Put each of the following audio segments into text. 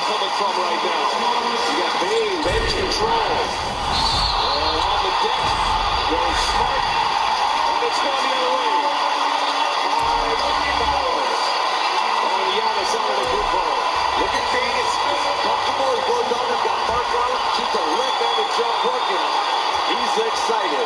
coming from right now. You got Bane, bench control. And on the deck goes Smart. And it's gone the other way. 5 fouls on Giannis Antetokounmpo. Look at Bane. It's comfortable. He goes on and got Mark Allen. Shoots a left-handed shot working. He's excited.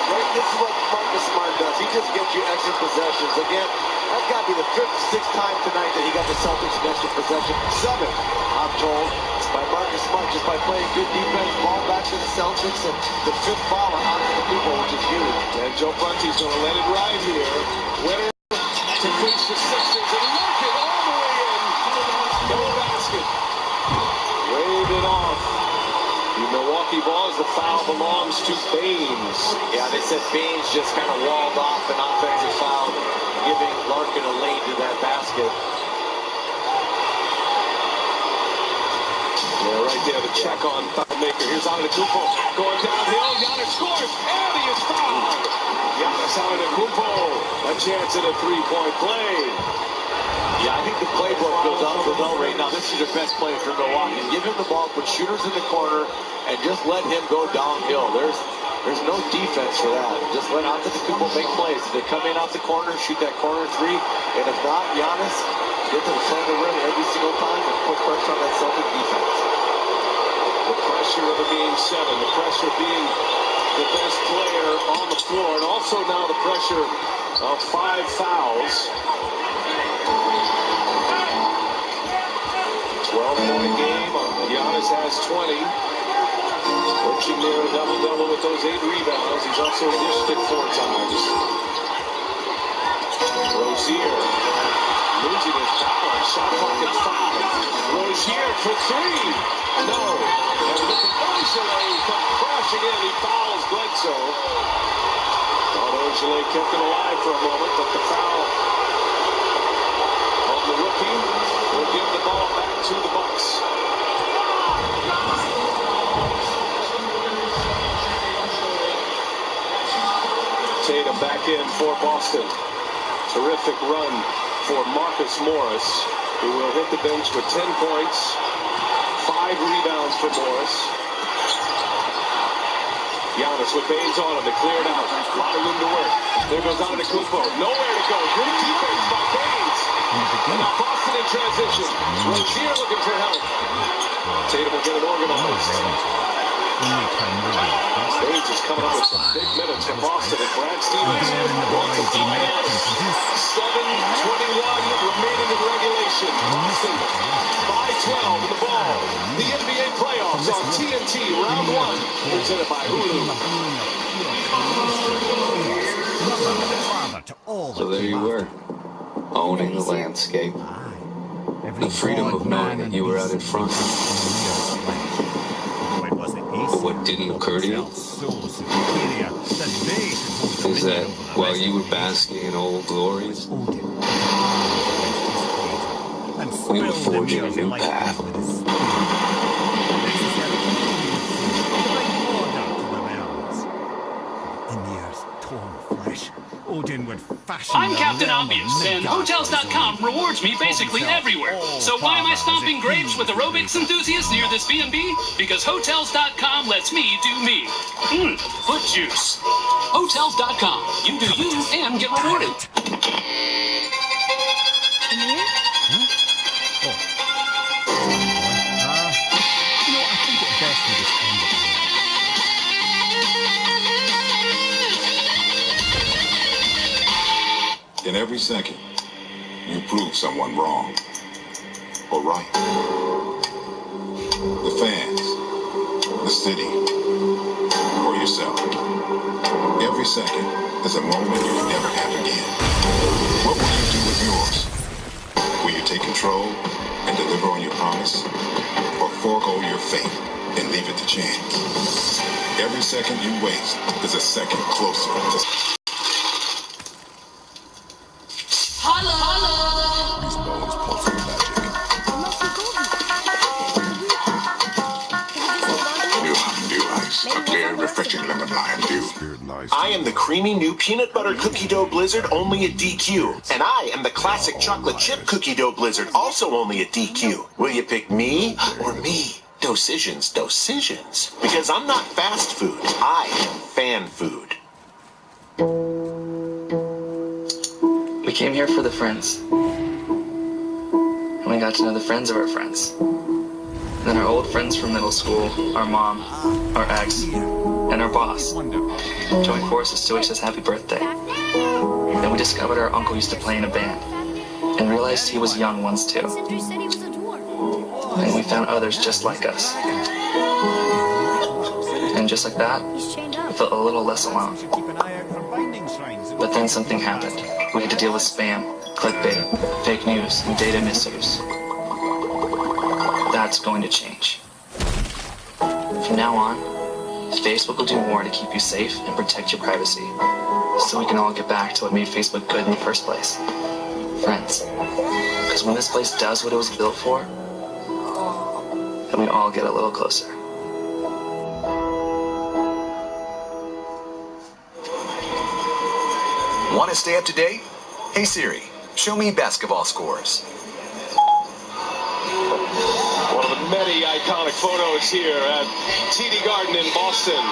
Right, this is what Marcus Smart does. He just gets you extra possessions. Again, that's got to be the 5th, 6th time tonight that he got the Celtics an extra possession. 7th, I'm told, by Marcus Smart, just by playing good defense, ball back to the Celtics, and the 5th foul on Antetokounmpo, which is huge. And Joe Prunty's going to let it ride here. Winner to reach the Sixers, and look it all the way in. No basket. Wave it off. The Milwaukee Bucks, the foul belongs to Baines. Yeah, they said Baines just kind of walled off an offensive foul, giving Larkin a lane to that basket. Yeah, right there, the check on foul maker. Here's Antetokounmpo going downhill. Giannis scores, and he is fouled. Giannis Antetokounmpo, a chance at a three-point play. Yeah, I think the playbook goes out the bell right now. This is your best play for Milwaukee. Give him the ball, put shooters in the corner, and just let him go downhill. There's no defense for that. Just let Antetokounmpo make plays. If they come in off the corner, shoot that corner three, and if not, Giannis, get to the front of the rim every single time and put pressure on that Celtic defense. The pressure of a Game 7, the pressure being the best player on the floor, and also now the pressure of 5 fouls. 12-point game. Giannis has 20. Approaching near a double-double with those 8 rebounds. He's also dished it 4 times. Rozier losing his power. Shot clock at 5. Rozier for 3. No. And Ogilvy comes crashing in. He fouls Bledsoe. Thought Ogilvy kept it alive for a moment, but the foul on the rookie will give the ball back to the Bucks. Tatum back in for Boston. Terrific run for Marcus Morris, who will hit the bench with 10 points, 5 rebounds for Morris. Giannis with Baines on him. They clear it out. A lot of room to work. There goes Antetokounmpo. Nowhere to go. Great defense by Baines. And now Boston in transition. Rozier looking for help. Tatum will get it organized. Baines is coming up with some big minutes for Boston. And Brad Stevens wants to tie it up. 7:21 remaining in regulation. Boston by 12 in the ball. The NBA playoffs on TNT round 1. Presented by Hulu. So there you were, owning the landscape. The freedom of knowing that you were out in front. But what didn't occur to you is that while you were basking in old glories, we were forging a new path. I'm Captain Obvious, and Hotels.com rewards me basically everywhere. So why am I stomping grapes with aerobics enthusiasts near this B&B? Because Hotels.com lets me do me. Foot juice. Hotels.com. You do you and get rewarded. In every second, you prove someone wrong or right. The fans, the city, or yourself. Every second is a moment you can never have again. What will you do with yours? Will you take control and deliver on your promise? Or forego your faith and leave it to chance? Every second you waste is a second closer to... These bones pulsing magic. New ice, a clear, refreshing lemon lime dew. I am the creamy new peanut butter cookie dough blizzard, only at DQ. And I am the classic chocolate chip cookie dough blizzard, also only at DQ. Will you pick me or me? Decisions. Because I'm not fast food. I am fan food. We came here for the friends. And we got to know the friends of our friends. And then our old friends from middle school, our mom, our ex, and our boss joined forces to wish us happy birthday. Then we discovered our uncle used to play in a band and realized he was young once too. And we found others just like us. And just like that, we felt a little less alone. But then something happened. We had to deal with spam, clickbait, fake news, and data misuse. That's going to change. From now on, Facebook will do more to keep you safe and protect your privacy, so we can all get back to what made Facebook good in the first place. Friends. Because when this place does what it was built for, then we all get a little closer. Want to stay up to date? Hey Siri, show me basketball scores. One of the many iconic photos here at TD Garden in Boston.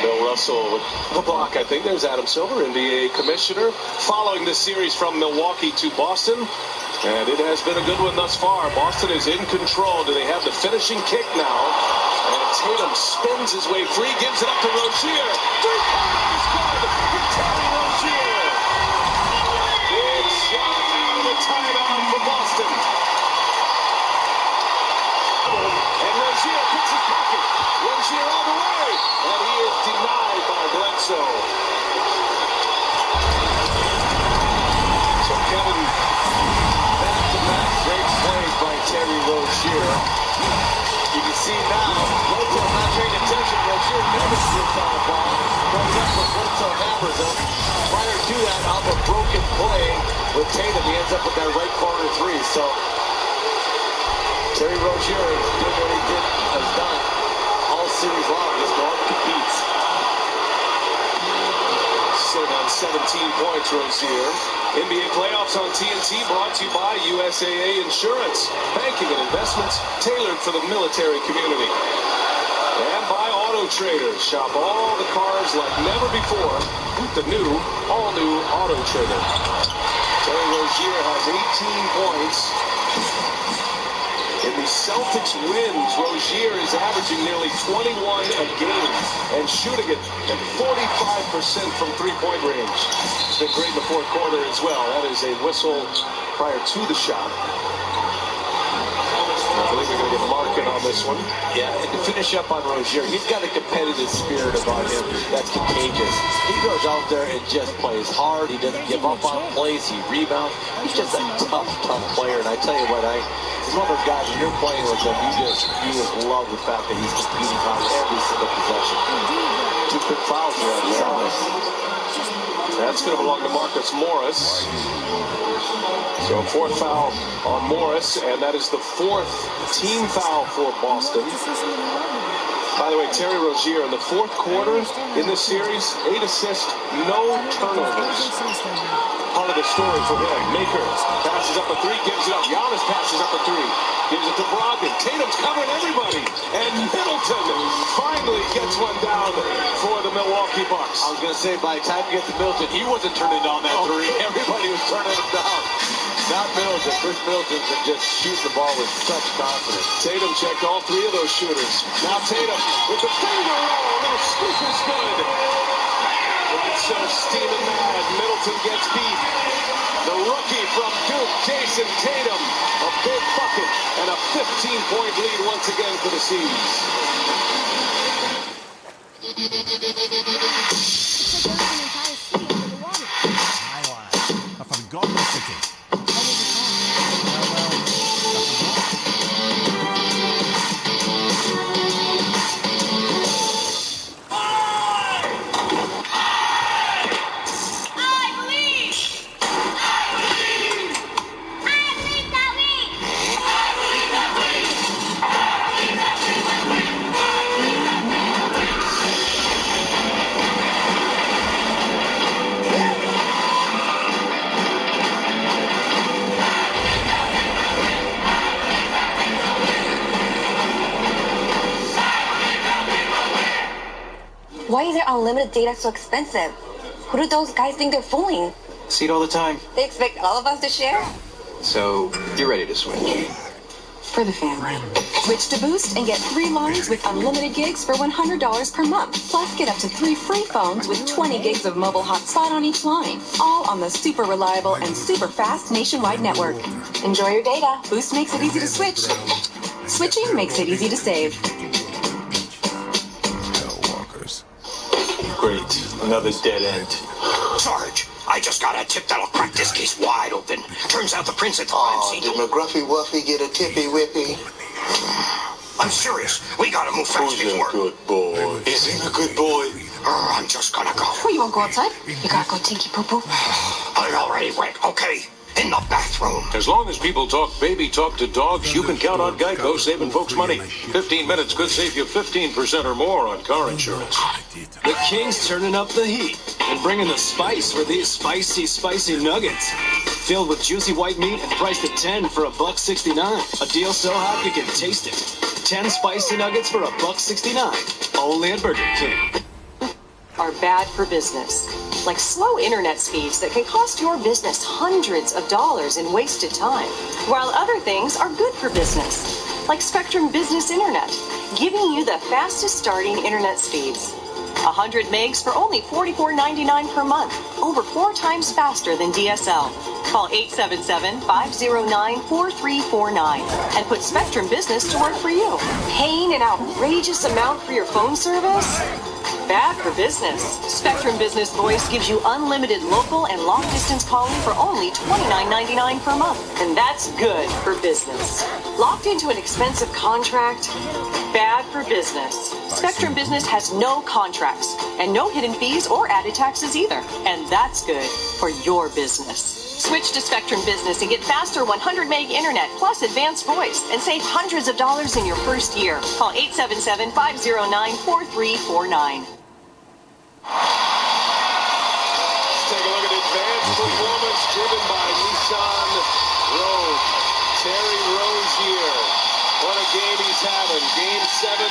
Bill Russell with the block, I think. There's Adam Silver, NBA commissioner, following the series from Milwaukee to Boston. And it has been a good one thus far. Boston is in control. Do they have the finishing kick now? And Tatum spins his way free, gives it up to Rozier. Three-pointers good for Terry Rozier. Big shot out of the timeout for Boston. And Rozier puts his pocket. Rozier all the way. And he is denied by Bledsoe. So Kevin, back-to-back great plays by Terry Rozier. You can see now, Bledsoe not paying attention. Rozier never slips on the ball. Goes up when Bledsoe hammers him. Prior to that, off a broken play with Tatum, he ends up with that right corner three. So Terry Rozier did what he has done all series long. Just go out and competes. Sitting on 17 points, Rozier. NBA playoffs on TNT brought to you by USAA Insurance. Banking and investments tailored for the military community. And by Auto Trader. Shop all the cars like never before with the new, all-new Auto Trader. Terry Rozier has 18 points. In the Celtics wins, Rozier is averaging nearly 21 a game and shooting it at 45% from three-point range. It's been great in the fourth quarter as well. That is a whistle prior to the shot. I believe we're going to get Larkin on this one. Yeah, and to finish up on Rozier, he's got a competitive spirit about him that's contagious. He goes out there and just plays hard. He doesn't give up on plays. He rebounds. He's just a tough player. And I tell you what, he's one of those guys, when you're playing with him, you just love the fact that he's competing on every single possession. 2 quick fouls here. That's going to belong to Marcus Morris. So 4th foul on Morris, and that is the 4th team foul for Boston. By the way, Terry Rozier in the 4th quarter in this series, 8 assists, no turnovers. Part of the story for him. Maker passes up a 3, gives it up. Giannis passes up a 3, gives it to Brogdon. Tatum's covering everybody, and Middleton finally gets one down for the Milwaukee Bucks. I was going to say, by the time you get to Middleton, he wasn't turning down that 3. Everybody was turning him down. Not Middleton. Chris Middleton can just shoot the ball with such confidence. Tatum checked all 3 of those shooters. Now Tatum with the finger roll. Little scoop is good. So steaming mad. Middleton gets beat. The rookie from Duke, Jason Tatum. A big bucket and a 15-point lead once again for the Seas. From Gotham City. Why is their unlimited data so expensive? Who do those guys think they're fooling? See it all the time. They expect all of us to share? So, you're ready to switch. For the family. Switch to Boost and get 3 lines with unlimited gigs for $100 per month. Plus, get up to 3 free phones with 20 gigs of mobile hotspot on each line. All on the super reliable and super fast nationwide network. Enjoy your data. Boost makes it easy to switch. Switching makes it easy to save. Great. Another dead end. Sarge, I just got a tip that'll crack this case wide open. Turns out the prince at the crime scene. Did McGruffy Wuffy get a tippy whippy? I'm serious. We gotta move fast Who's a before. good boy? Is he a good boy? I'm just gonna go. Well, you won't go outside? You gotta go tinky poo poo. I already went, okay? In the bathroom. As long as people talk baby talk to dogs, you can count on Geico saving folks money. 15 minutes could save you 15% or more on car insurance. The King's turning up the heat and bringing the spice for these spicy nuggets. Filled with juicy white meat and priced at $10 for $1.69. A deal so hot you can taste it. 10 spicy nuggets for $1.69. Only at Burger King. Are bad for business. Like slow internet speeds that can cost your business hundreds of dollars in wasted time. While other things are good for business. Like Spectrum Business Internet, giving you the fastest starting internet speeds. 100 megs for only $44.99 per month. Over 4 times faster than DSL. Call 877-509-4349 and put Spectrum Business to work for you. Paying an outrageous amount for your phone service? Bad for business. Spectrum Business Voice gives you unlimited local and long-distance calling for only $29.99 per month. And that's good for business. Locked into an expensive contract? Bad for business. Spectrum Business has no contracts and no hidden fees or added taxes either. And that's good for your business. Switch to Spectrum Business and get faster 100 meg internet plus advanced voice and save hundreds of dollars in your first year. Call 877-509-4349. Let's take a look at advanced performance driven by Nissan Rogue. Terry Rozier. What a game he's having. Game 7,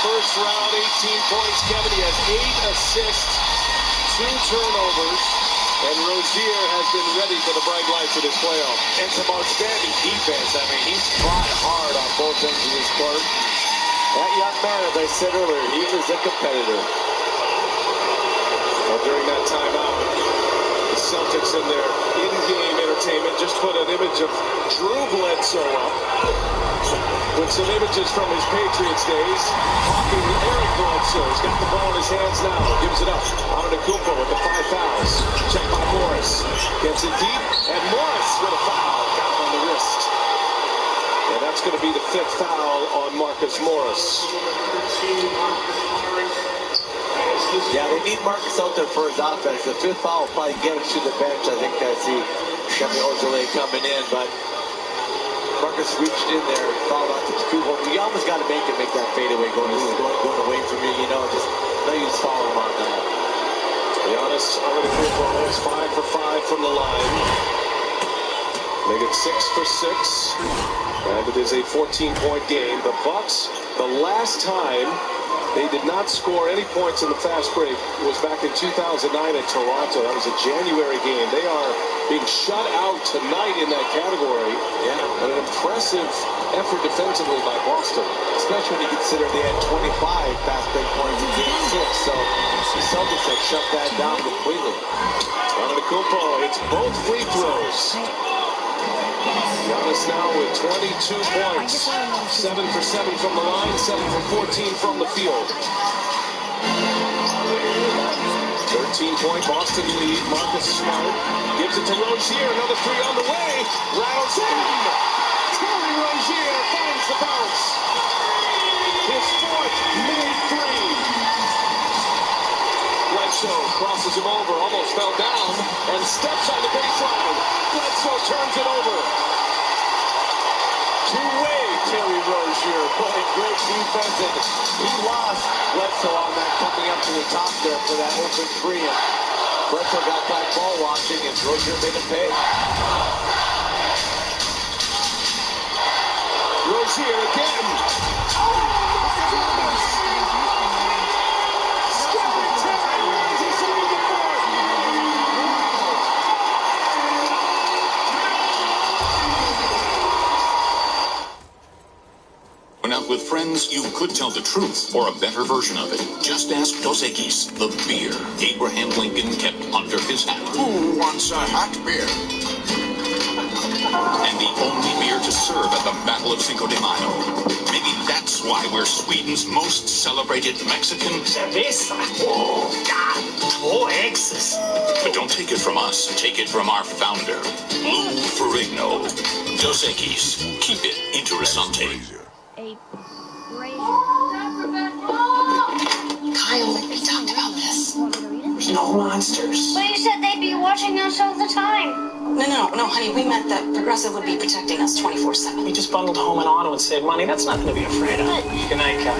first round, 18 points. Kevin, he has 8 assists, 2 turnovers. And Rozier has been ready for the bright lights of this playoff. And some outstanding defense. I mean, he's fought hard on both ends of his court. That young man, as I said earlier, he was a competitor. Well, during that timeout, the Celtics in their in-game entertainment just put an image of Drew Bledsoe up with some images from his Patriots days. Hawking Eric Bledsoe. He's got the ball in his hands now. Gives it up. Antetokounmpo with the 5 fouls. Checked by Morris. Gets it deep. And Morris with a foul. Got him on the wrist. And that's going to be the 5th foul on Marcus Morris. Yeah, they need Marcus out there for his offense. The 5th foul will probably get him to the bench. I think I see Kevin Ojale coming in, but Marcus reached in there and fouled out to Kubo. You almost got to make that fadeaway going away from you. You know, just no use fouling him on that. Giannis Antetokounmpo is 5 for 5 from the line. Make it 6 for 6. And it is a 14-point game. The Bucks, the last time they did not score any points in the fast break was back in 2009 in Toronto. That was a January game. They are being shut out tonight in that category. Yeah. And an impressive effort defensively by Boston. Especially when you consider they had 25 fast break points in game 6. So the Celtics have shut that down completely. Antetokounmpo hits both free throws. Giannis now with 22 points. 7 for 7 from the line, 7 for 14 from the field. 13-point Boston lead. Marcus Smart gives it to Rozier. Another 3 on the way. Rattles in. Terry Rozier finds the bounce. His 4th mid-3. Bledsoe crosses him over, almost fell down, and steps on the baseline. Bledsoe turns it over. Two-way Terry Rozier playing great defense, and he lost Bledsoe on that coming up to the top there for that open 3. And Bledsoe got back ball watching, and Rozier made him pay. Rozier again. Oh, my goodness. Step with friends, you could tell the truth or a better version of it. Just ask Dos Equis, the beer Abraham Lincoln kept under his hat. Who wants a hot beer? And the only beer to serve at the Battle of Cinco de Mayo. Maybe that's why we're Sweden's most celebrated Mexican. Cerveza. Oh, God. 2 X's. But don't take it from us. Take it from our founder, Lou Ferrigno. Dos Equis. Keep it interessante. Kyle, we talked about this. There's no monsters. But you said they'd be watching us all the time. No, honey, we meant that Progressive would be protecting us 24/7. We just bundled home and auto and saved money. That's nothing to be afraid of. Good night, Kyle.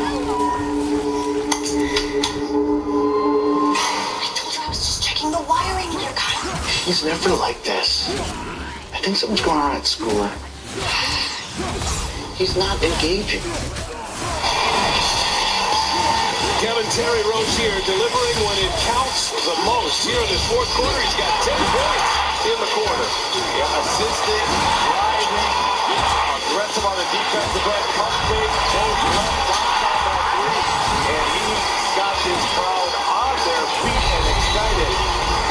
I told you I was just checking the wiring here, Kyle. He's never like this. I think something's going on at school. He's not engaging. Kevin Terry Rozier delivering when it counts the most. Here in this fourth quarter, he's got 10 points in the quarter. Yeah, assisting, driving, aggressive on the defensive end, pump fake, both left, downtown that three, and he got his crowd on their feet and excited.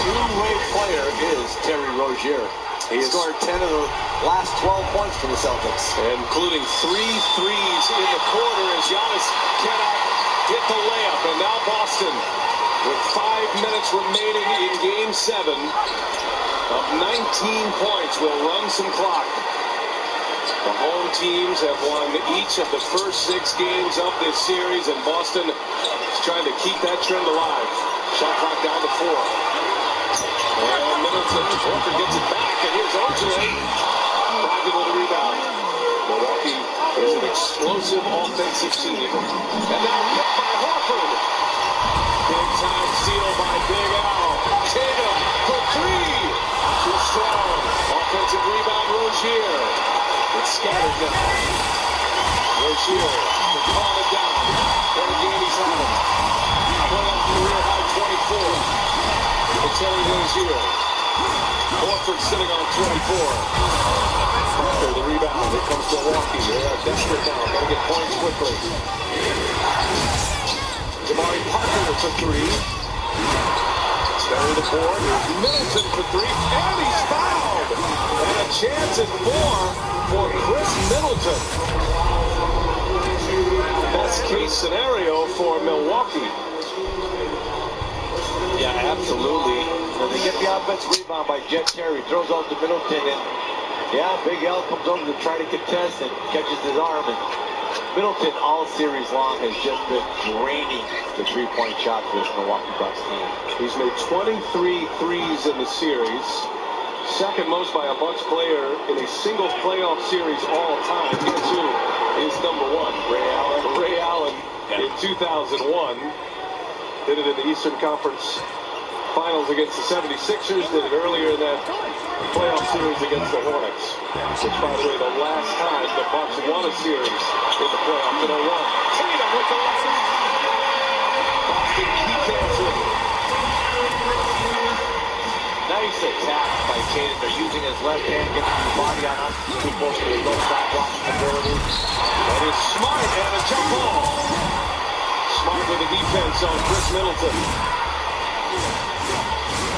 Two-way player is Terry Rozier. He scored 10 of the last 12 points for the Celtics. Including 3 threes in the quarter as Giannis cannot hit the layup. And now Boston, with 5 minutes remaining in Game 7, of 19 points, will run some clock. The home teams have won each of the first 6 games of this series, and Boston is trying to keep that trend alive. Shot clock down to 4. And Middleton, Horford gets it back, and here's Ojale. Brogdon with a rebound. Milwaukee is an explosive offensive team. And now hit by Horford. Big time steal by Big Al. Tatum for 3. Too strong. Offensive rebound, Rozier. It's scattered now. Rozier to calm it down. What a game he's having. Well up career high 24. For Terry Rozier. Horford sitting on 24. Parker, the rebound. Here comes Milwaukee. They're desperate now. Got to get points quickly. Jabari Parker with a 3. Center the board. Here's Middleton for 3. And he's fouled. And a chance at 4 for Chris Middleton. Best case scenario for Milwaukee. Yeah, absolutely. And they get the offensive rebound by Jet Terry. Throws out to Middleton, and yeah, Big L comes over to try to contest and catches his arm. And Middleton all series long has just been draining the three-point shot for this Milwaukee Bucks team. He's made 23 threes in the series. Second most by a Bucks player in a single playoff series all time. Guess who is number 1? Ray Allen. Ray Allen in 2001. Did it in the Eastern Conference Finals against the 76ers. Did it earlier in that playoff series against the Hornets. Which, by the way, the last time the Bucks won a series in the playoffs in 01. Tatum with the left. Boston keeps answering. Nice attack by Tatum. They're using his left hand, getting his body on us. Too close to his shot blocking ability. That is Smart and a jump ball. Smart with the defense on Chris Middleton.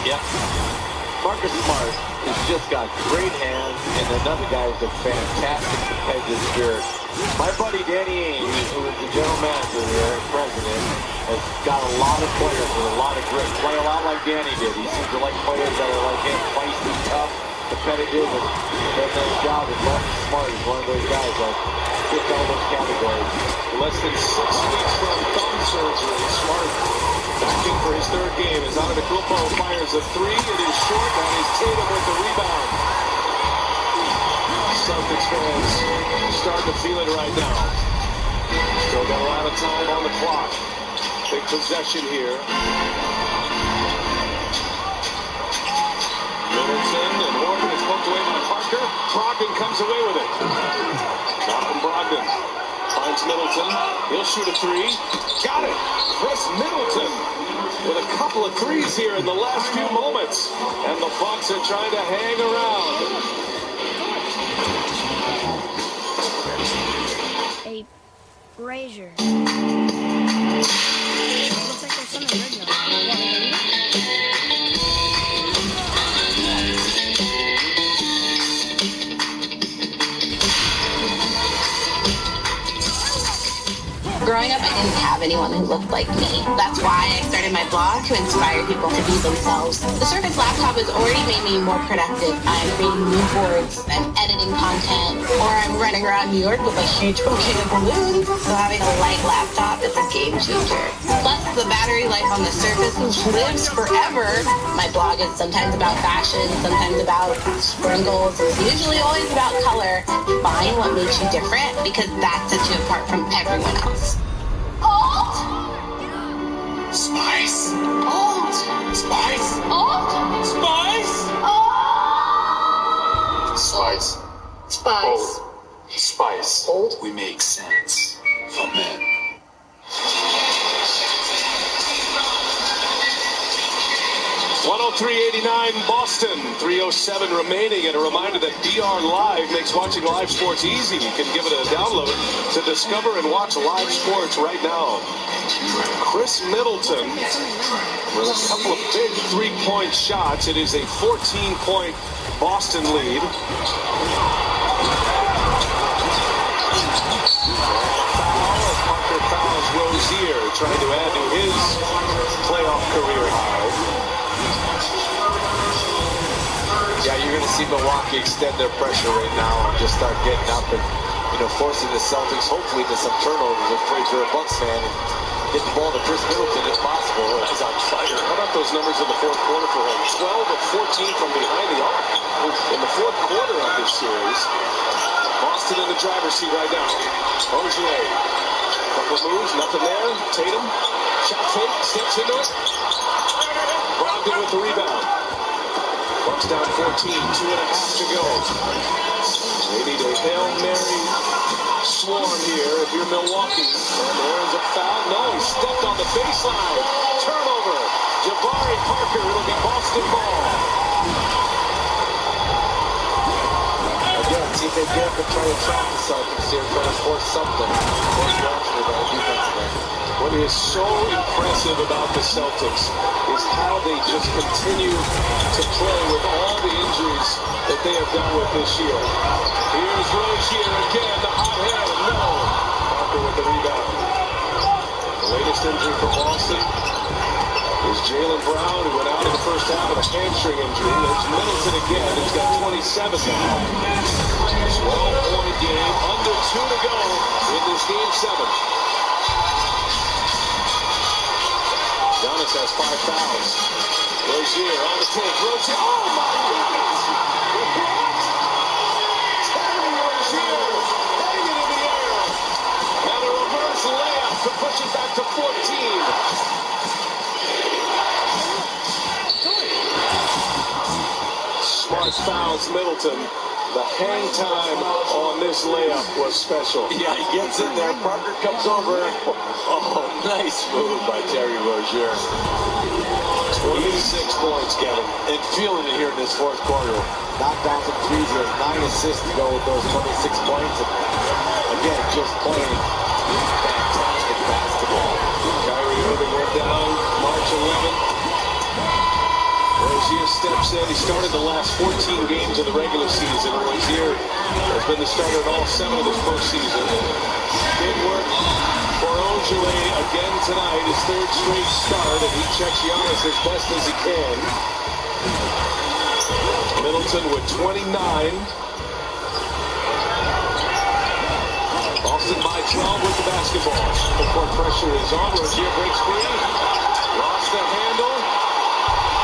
Yep. Marcus Smart has just got great hands, and another guy with a fantastic competitive spirit. My buddy Danny Ainge, who is the general manager here and president, has got a lot of players with a lot of grit. Play a lot like Danny did. He seems to like players that are like him, feisty, tough, competitive, and does their job. And Marcus Smart is one of those guys that fits all those categories. Less than 6 weeks from thumb surgery, Smart backing for his 3rd game. As Antetokounmpo fires a 3, it is short. That is Tatum with the rebound. Celtics fans starting to feel it right now. Still got a lot of time on the clock. Big possession here. Middleton and Horton is poked away by Parker. Brogdon comes away with it. Malcolm Brogdon finds Middleton. He'll shoot a 3. Got it. Chris Middleton with a couple of threes here in the last few moments. And the Bucks are trying to hang around. Growing up, I didn't have anyone who looked like me. That's why I started my blog to inspire people to be themselves. The Surface Laptop has already made me more productive. I'm creating mood boards, I'm editing content, or I'm running around New York with a huge bouquet of balloons. So having a light laptop is a game changer. Plus, the battery life on the Surface lives forever. My blog is sometimes about fashion, sometimes about sprinkles, and usually always about color. Find what makes you different, because that sets you apart from everyone else. Alt! Spice! Alt! Spice! Alt! Spice! Alt! Spice. Spice. Spice. Old. We make sense for men. .103.89 Boston, 3:07 remaining, and a reminder that DR Live makes watching live sports easy. You can give it a download to discover and watch live sports right now. Chris Middleton with a couple of big three-point shots. It is a 14-point Boston lead. Parker fouls Rozier, trying to add to his playoff career high. Yeah, you're going to see Milwaukee extend their pressure right now and just start getting up and, forcing the Celtics, hopefully, to some turnovers. If you're a Bucks fan, and get the ball to Chris Middleton if possible. He's on fire. How about those numbers in the fourth quarter for him? 12 of 14 from behind the arc in the fourth quarter of this series. Boston in the driver's seat right now. Ogier. Couple moves, nothing there. Tatum. Shot fake, steps into it. Brogdon with the rebound. Bucks down 14, 2.5 to go. They need a Hail Mary swarm here if you're Milwaukee. And there's a foul. No, he stepped on the baseline. Turnover. Jabari Parker. It'll be Boston ball. Again, see if they get up and try to trap the Celtics here, try to force something. Force Rashford by the defensive end. What is so impressive about the Celtics is how they just continue to play with all the injuries that they have dealt with this year. Here's Rozier again, the hot hand. No. Parker with the rebound. The latest injury for Boston is Jaylen Brown, who went out in the first half with a hamstring injury. There's Middleton again. He's got 27 now. 12-point game, under 2 to go in this game 7. Giannis has 5 fouls. Rozier on the take. Rozier. Oh, my goodness. Terry Rozier hanging in the air. And a reverse layup to push it back to 14. Smart fouls Middleton. The hang time on this layup was special. Yeah, he gets in there. Parker comes over. Oh, nice move by Terry Rozier. 26 points, Kevin. And feeling it here in this fourth quarter. Knocked down some threes. He has 9 assists to go with those 26 points. And again, just playing fantastic basketball. Kyrie Irving went down March 11th. Rozier steps in. He started the last 14 games of the regular season. Rozier has been the starter in all 7 of this postseason. Good work for Ogier again tonight. His 3rd straight start, and he checks Giannis as best as he can. Middleton with 29. Boston by 12 with the basketball. The court pressure is on. Rozier breaks free. Lost the handle.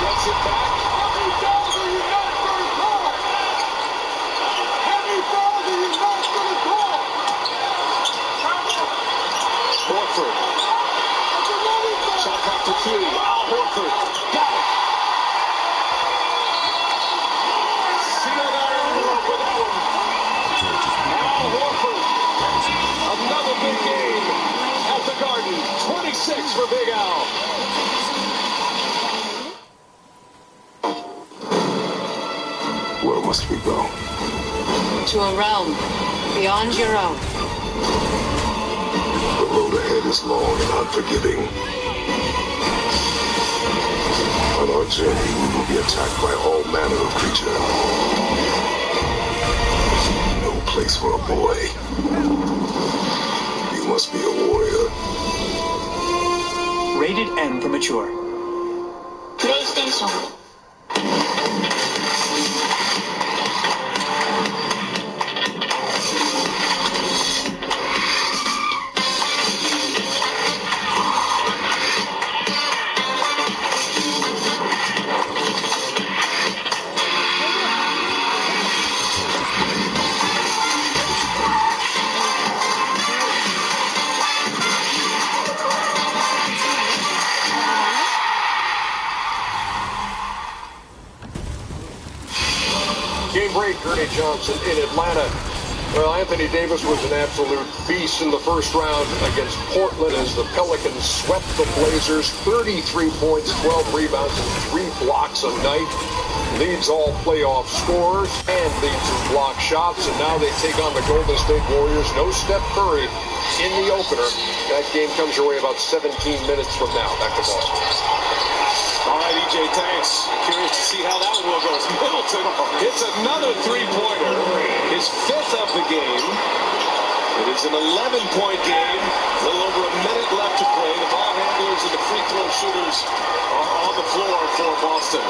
Gets it back. Heavy fouls are you not going to call? Heavy fouls are you not going to call? Horford. Shot clock to 3. Al Horford. Got it. Sealed our envelope with that one. Al Horford. Another big game at the Garden. 26 for Big Al. Where must we go? To a realm beyond your own. The road ahead is long and unforgiving. On our journey, we will be attacked by all manner of creatures. No place for a boy. The You must be a warrior. Rated M for mature. PlayStation. Game break, Ernie Johnson in Atlanta. Well, Anthony Davis was an absolute beast in the first round against Portland as the Pelicans swept the Blazers. 33 points, 12 rebounds, and 3 blocks a night. Leads all playoff scorers and leads in block shots. And now they take on the Golden State Warriors. No Steph Curry in the opener. That game comes your way about 17 minutes from now. Back to Boston. All right, EJ, thanks. Curious to see how that one goes. Middleton hits another three-pointer, his 5th of the game. It is an 11-point game. A little over a minute left to play. The ball handlers and the free throw shooters are on the floor for Boston.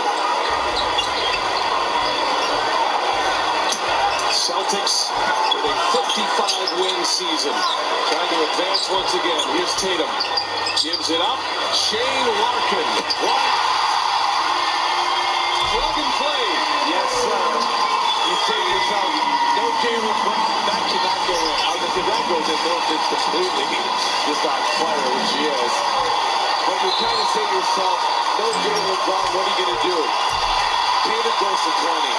Celtics with a 55-win season. Trying to advance once again. Here's Tatum. Gives it up. Shane Larkin. Plug and play. Yes, sir. You say to yourself, no Jaylen Brown. That cannot go in. If that goes in, Middleton's completely just on fire, which he is. But you kind of say to yourself, no Jaylen Brown, what are you going to do? Tatum goes to 20.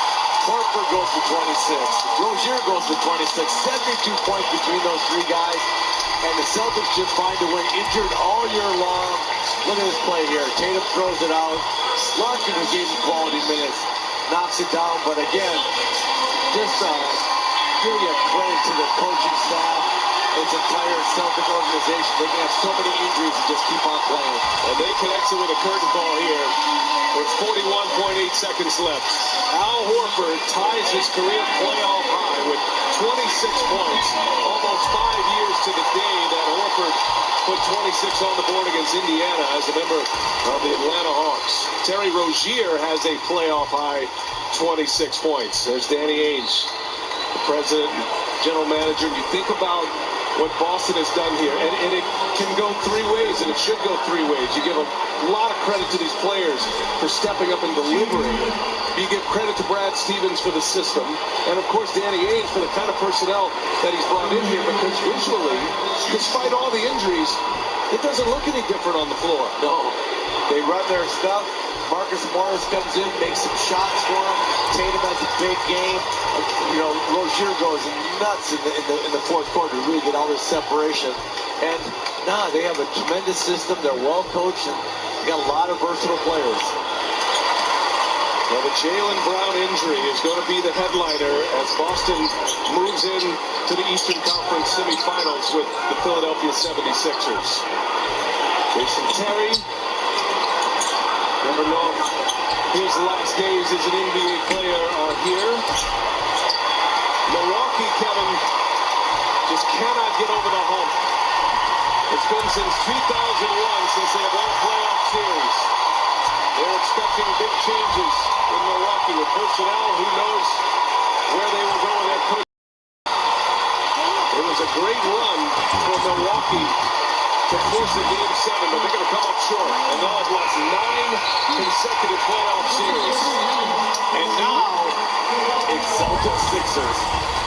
Horford goes to 26. Rozier goes to 26. 72 points between those 3 guys. And the Celtics just find a way, injured all year long. Look at this play here. Tatum throws it out. Larkin, who gave him quality minutes, knocks it down. But again, just give you a credit to the coaching staff, its entire Celtic organization. They can have so many injuries and just keep on playing. And they connected with a curtain ball here. There's 41.8 seconds left. Al Horford ties his career playoff high with 26 points. Almost 5 years to the day that Horford put 26 on the board against Indiana as a member of the Atlanta Hawks. Terry Rozier has a playoff high 26 points. There's Danny Ainge, the president, general manager. You think about what Boston has done here, and it can go 3 ways, and it should go 3 ways. You give a lot of credit to these players for stepping up and delivering. You give credit to Brad Stevens for the system, and of course Danny Ainge for the kind of personnel that he's brought in here, because visually, despite all the injuries, it doesn't look any different on the floor. No. They run their stuff. Marcus Morris comes in, makes some shots for him. Tatum has a big game. You know, Rozier goes nuts in the fourth quarter to really get all this separation. And they have a tremendous system. They're well coached, and they got a lot of versatile players. Well, the Jaylen Brown injury is going to be the headliner as Boston moves in to the Eastern Conference semifinals with the Philadelphia 76ers. Jason Terry. Never know if his last days as an NBA player are here. Milwaukee, Kevin, just cannot get over the hump. It's been since 2001 since they have won a playoff series. They're expecting big changes in Milwaukee with personnel. Who knows where they will go with their coach. It was a great run for Milwaukee to force a Game 7, but they're going to come up short. And they'll have lost 9 consecutive playoff series. And now it's Celtics Sixers.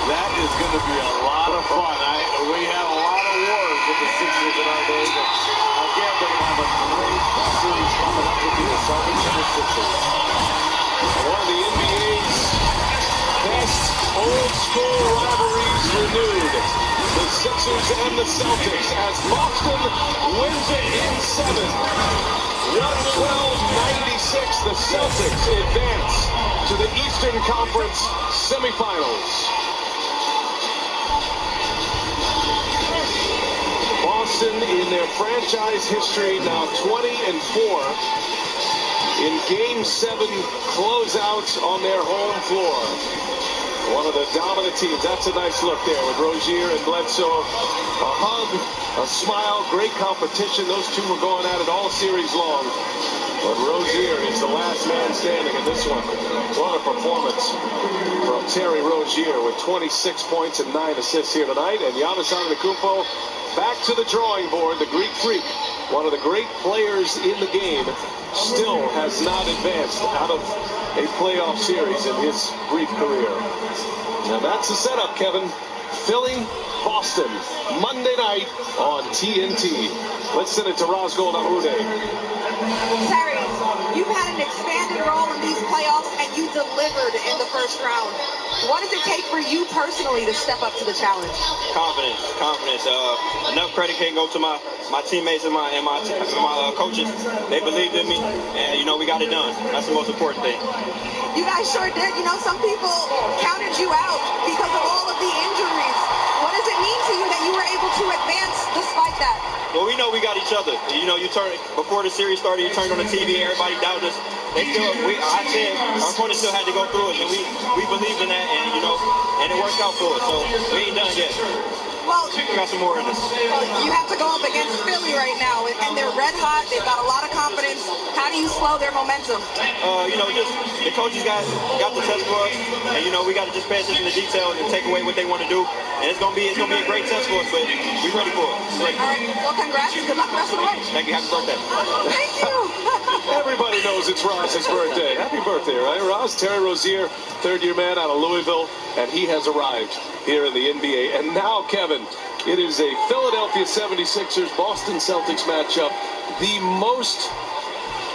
That is going to be a lot of fun. We have a lot of wars with the Sixers in our day. But again, they're going to have a great series coming up with the Celtics and the Sixers. One of the NBA's best old school rivalries renewed. The Sixers and the Celtics as Boston wins it in 7. 112-96, the Celtics advance to the Eastern Conference semifinals. Boston in their franchise history now 20-4 in Game 7 closeouts on their home floor. One of the dominant teams. That's a nice look there with Rozier and Bledsoe. A hug, a smile, great competition. Those two were going at it all series long. But Rozier is the last man standing in this one. What a performance from Terry Rozier with 26 points and 9 assists here tonight. And Giannis Antetokounmpo back to the drawing board. The Greek Freak, one of the great players in the game, still has not advanced out of a playoff series in his brief career. Now that's the setup, Kevin. Philly, Boston, Monday night on TNT. Let's send it to Razgol Namude. Terry, you've had an expanded role in these playoffs, and you delivered in the first round. What does it take for you personally to step up to the challenge? Confidence. Enough credit can go to my teammates and my coaches. They believed in me, and we got it done. That's the most important thing. You guys sure did. Some people counted you out because of all of the injuries. What does it mean to you that you were able to advance despite that? Well, we know we got each other. You turn before the series started. You turned on the TV. Everybody doubted us. I said our opponent still had to go through it, and we believed in that, and it worked out for us. So we ain't done yet. Well, we got some more in us. Well, you have to go up against Philly right now, and they're red hot. They've got a lot of confidence. How do you slow their momentum? Just the coaches got the test for us, and we got to just pay attention to details and take away what they want to do. And it's gonna be a great test for us, but we're ready for it. All right. Well, congrats. Good luck the rest of the way. Thank you. Happy birthday. Thank you. Everybody knows it's Roz's birthday. Happy birthday, right, Roz? Terry Rozier, third-year man out of Louisville, and he has arrived here in the NBA. And now, Kevin, it is a Philadelphia 76ers Boston Celtics matchup, the most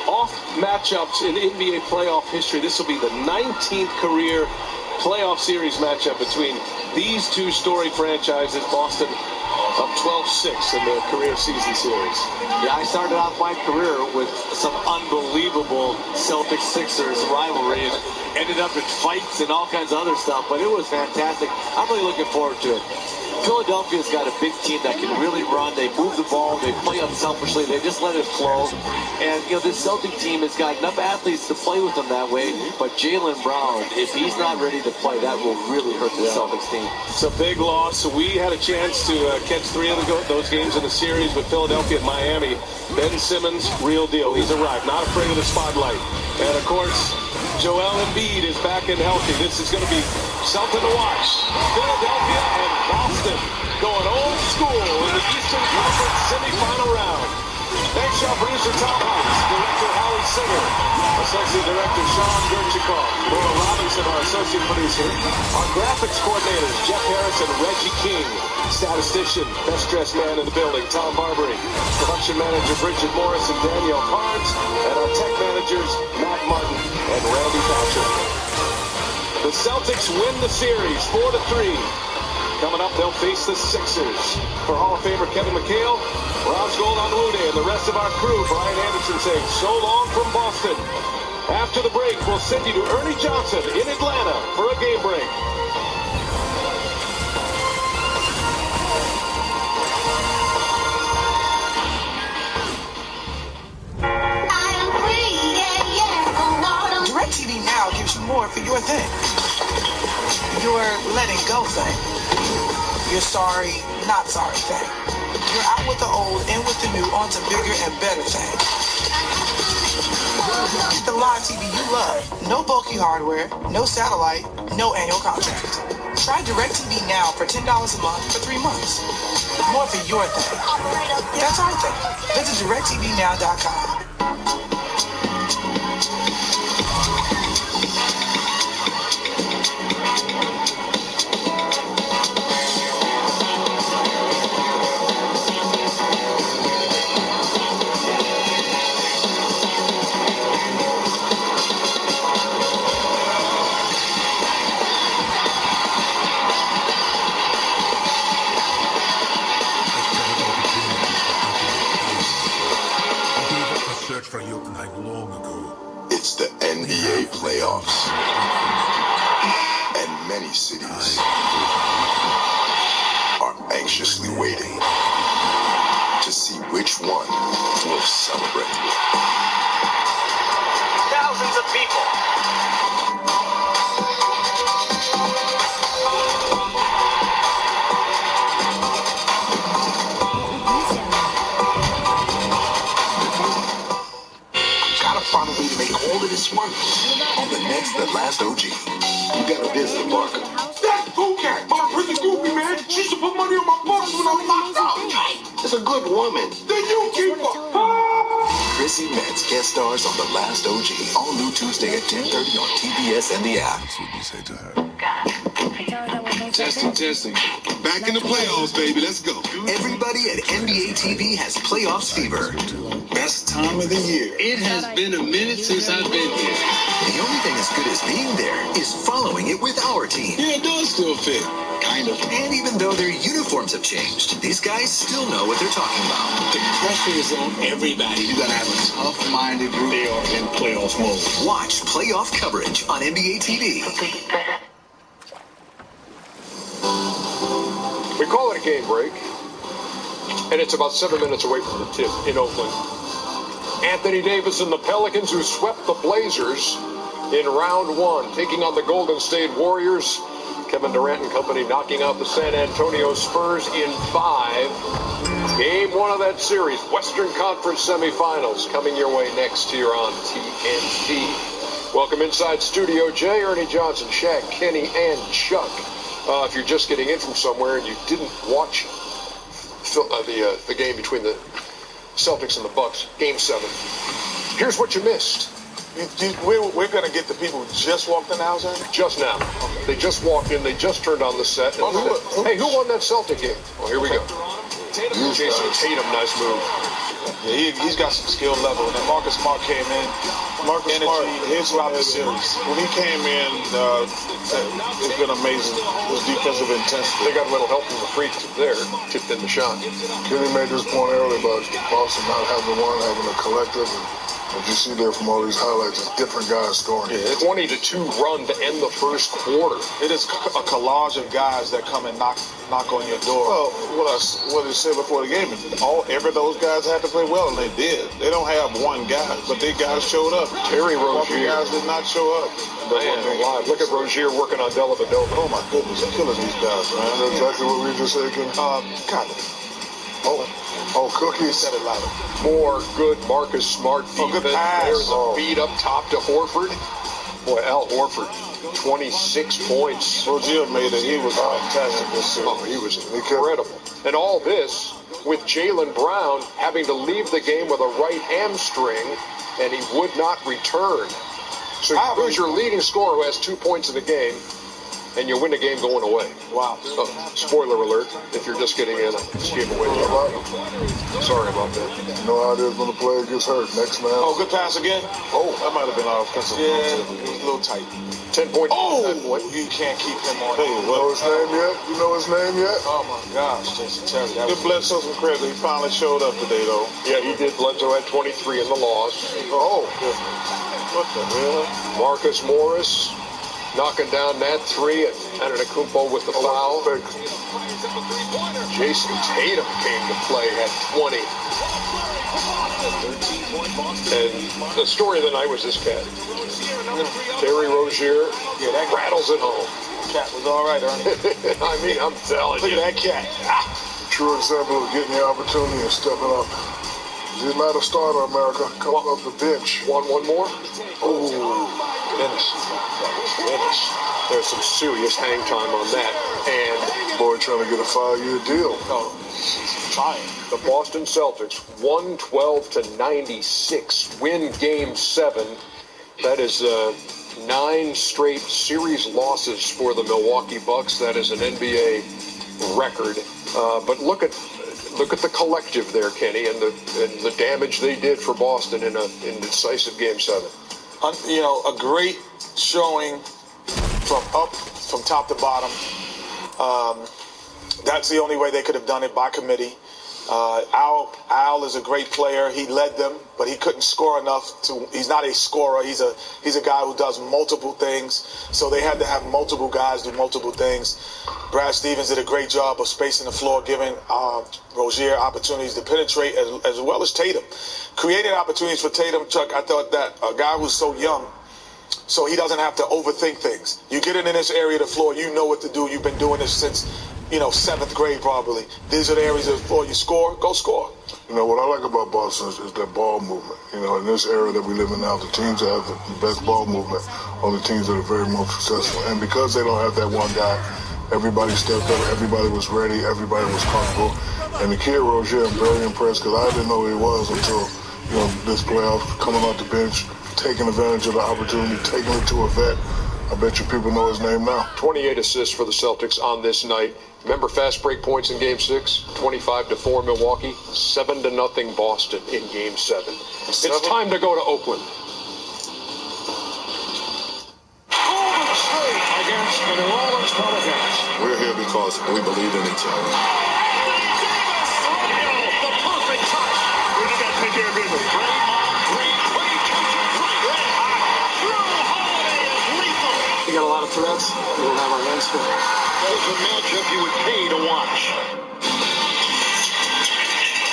off matchups in NBA playoff history. This will be the 19th career playoff series matchup between these two storied franchises. Boston up 12-6 in the career season series. Yeah, I started off my career with some unbelievable Celtics-Sixers rivalry and ended up in fights and all kinds of other stuff, but it was fantastic. I'm really looking forward to it. Philadelphia's got a big team that can really run. They move the ball. They play unselfishly. They just let it flow. And, this Celtic team has got enough athletes to play with them that way. But Jaylen Brown, if he's not ready to play, that will really hurt the Celtics team. It's a big loss. We had a chance to catch 3 of those games in the series with Philadelphia and Miami. Ben Simmons, real deal. He's arrived, not afraid of the spotlight. And, of course, Joel Embiid is back and healthy. This is going to be something to watch. Philadelphia and Boston going old school in the Eastern Conference semifinal round. Thanks to our producer Tom Heiss, director Howie Singer, associate director Sean Gurchikov, Laura Robinson, our associate producer, our graphics coordinators Jeff Harris and Reggie King, statistician, best dressed man in the building, Tom Barbary, production manager Bridget Morris and Danielle Carnes, and our tech managers Matt Martin and Randy Patrick. The Celtics win the series 4-3. Coming up, they'll face the Sixers. For Hall of Famer Kevin McHale, Razgol Namude, and the rest of our crew, Brian Anderson saying so long from Boston. After the break, we'll send you to Ernie Johnson in Atlanta for a game break. DirecTV Now gives you more for your thing. Your letting go thing. Your sorry, not sorry thing. You're out with the old, in with the new, onto bigger and better things. Get the live TV you love. No bulky hardware, no satellite, no annual contract. Try DirecTV Now for $10 a month for 3 months. More for your thing. That's our thing. Visit DirecTVNow.com. It's the NBA playoffs. And many cities are anxiously waiting to see which one will celebrate. Thousands of people last OG. You gotta visit Marco. That's Pookat, my pretty goofy man. She used to put money on my books when I was locked up. It's a good woman. Then you keep her. Chrissy Metz guest stars on The Last OG. All new Tuesday at 10:30 on TBS and the app. That's what you say to her. Testing. Back in the playoffs, baby. Let's go. Everybody at NBA TV has playoffs fever. Best time of the year. It has been a minute since I've been here. The only thing as good as being there is following it with our team. Yeah, it does still fit. Kind of. And even though their uniforms have changed, these guys still know what they're talking about. The pressure is on everybody. You gotta have a tough-minded group. They are in playoff mode. Watch playoff coverage on NBA TV. We call it a game break, and it's about 7 minutes away from the tip in Oakland. Anthony Davis and the Pelicans, who swept the Blazers in round one, taking on the Golden State Warriors. Kevin Durant and company knocking out the San Antonio Spurs in 5. Game one of that series, Western Conference semifinals, coming your way next here on TNT. Welcome inside Studio J, Ernie Johnson, Shaq, Kenny, and Chuck. If you're just getting in from somewhere and you didn't watch the game between the Celtics and the Bucks, Game 7, here's what you missed. We're going to get the people who just walked in the house, Ernie? Just now. Okay. They just walked in. They just turned on the set. And hey, who won that Celtic game? Well, here we go. Jason Tatum, nice move. Yeah, he's got some skill level. And then Marcus Smart came in. Marcus Smart, throughout the series. When he came in, it's been amazing. His defensive intensity. They got a little help from the freaks there. Tipped in the shot. Kenny made this point earlier about Boston not having one, having a collective. As you see there from all these highlights, it's different guys scoring. Yeah, 20-2 run to end the first quarter. It is a collage of guys that come and knock on your door. Well, what I said before the game, every those guys had to play well, and they did. They don't have one guy, but they guys showed up. Terry Rozier. Guys did not show up. Man, alive. Look at Rozier working on Dellavedova. Oh my goodness, they're killing these guys, man. That's exactly what we just said. God. Cookie said it louder. More good Marcus Smart defense. Good pass. There's a feed up top to Horford. Boy, Al Horford, 26 points. Rozier made it. He was fantastic this series. Oh, he was incredible. And all this with Jaylen Brown having to leave the game with a right hamstring, and he would not return. So you lose your leading scorer who has 2 points in the game, and you win the game going away. Wow. Spoiler alert, if you're just getting in, I just gave away. Sorry about that. You know how it is when the player gets hurt. Next man. Oh, good pass again. Oh, that might have been our offensive. Yeah, it was a little tight. 10 points. Oh, you can't keep him on. Hey, you know his name yet? You know his name yet? Oh my gosh, Jason Terry. Give Bledsoe some credit. He finally showed up today, though. Yeah, he did. Bledsoe had 23 in the loss. Oh, what the hell? Marcus Morris knocking down that 3, and Antetokounmpo with the foul. Jason Tatum came to play at 20. And the story of the night was this cat. Terry Rozier that rattles it home. Cat was all right, Ernie. I mean, I'm telling you. Look at that cat. True example of getting the opportunity and stepping up. He's not a starter, America. Come off the bench. One more? Oh, finish. There's some serious hang time on that. And boy trying to get a 5-year deal. No, trying. The Boston Celtics, 112-96, win Game 7. That is 9 straight series losses for the Milwaukee Bucks. That is an NBA record. But look at the collective there, Kenny, and the damage they did for Boston in decisive Game 7. A great showing from top to bottom. That's the only way they could have done it, by committee. Al is a great player. He led them, but he couldn't score enough to. He's not a scorer. He's a guy who does multiple things. So they had to have multiple guys do multiple things. Brad Stevens did a great job of spacing the floor, giving Rozier opportunities to penetrate, as well as Tatum. Creating opportunities for Tatum, Chuck. I thought that a guy who's so young, so he doesn't have to overthink things. You get in this area of the floor, you know what to do. You've been doing this since 7th grade probably. These are the areas where you score, go score. What I like about Boston is their ball movement. In this era that we live in now, the teams that have the best ball movement are the teams that are very most successful. And because they don't have that one guy, everybody stepped up, everybody was ready, everybody was comfortable. And the kid Rozier, I'm very impressed because I didn't know who he was until, this playoff, coming off the bench, taking advantage of the opportunity, taking it to a vet. I bet you people know his name now. 28 assists for the Celtics on this night. Remember fast break points in Game 6? 25-4 Milwaukee, 7-0 Boston in Game 7. It's time to go to Oakland. Golden State against the New Orleans Pelicans. We're here because we believe in each other. The perfect touch. Where did that take care of business? Draymond Green, pretty catching free. Red hot. Drew Holiday is lethal. We got a lot of threats. We don't have our hands full. That is a matchup you would pay to watch.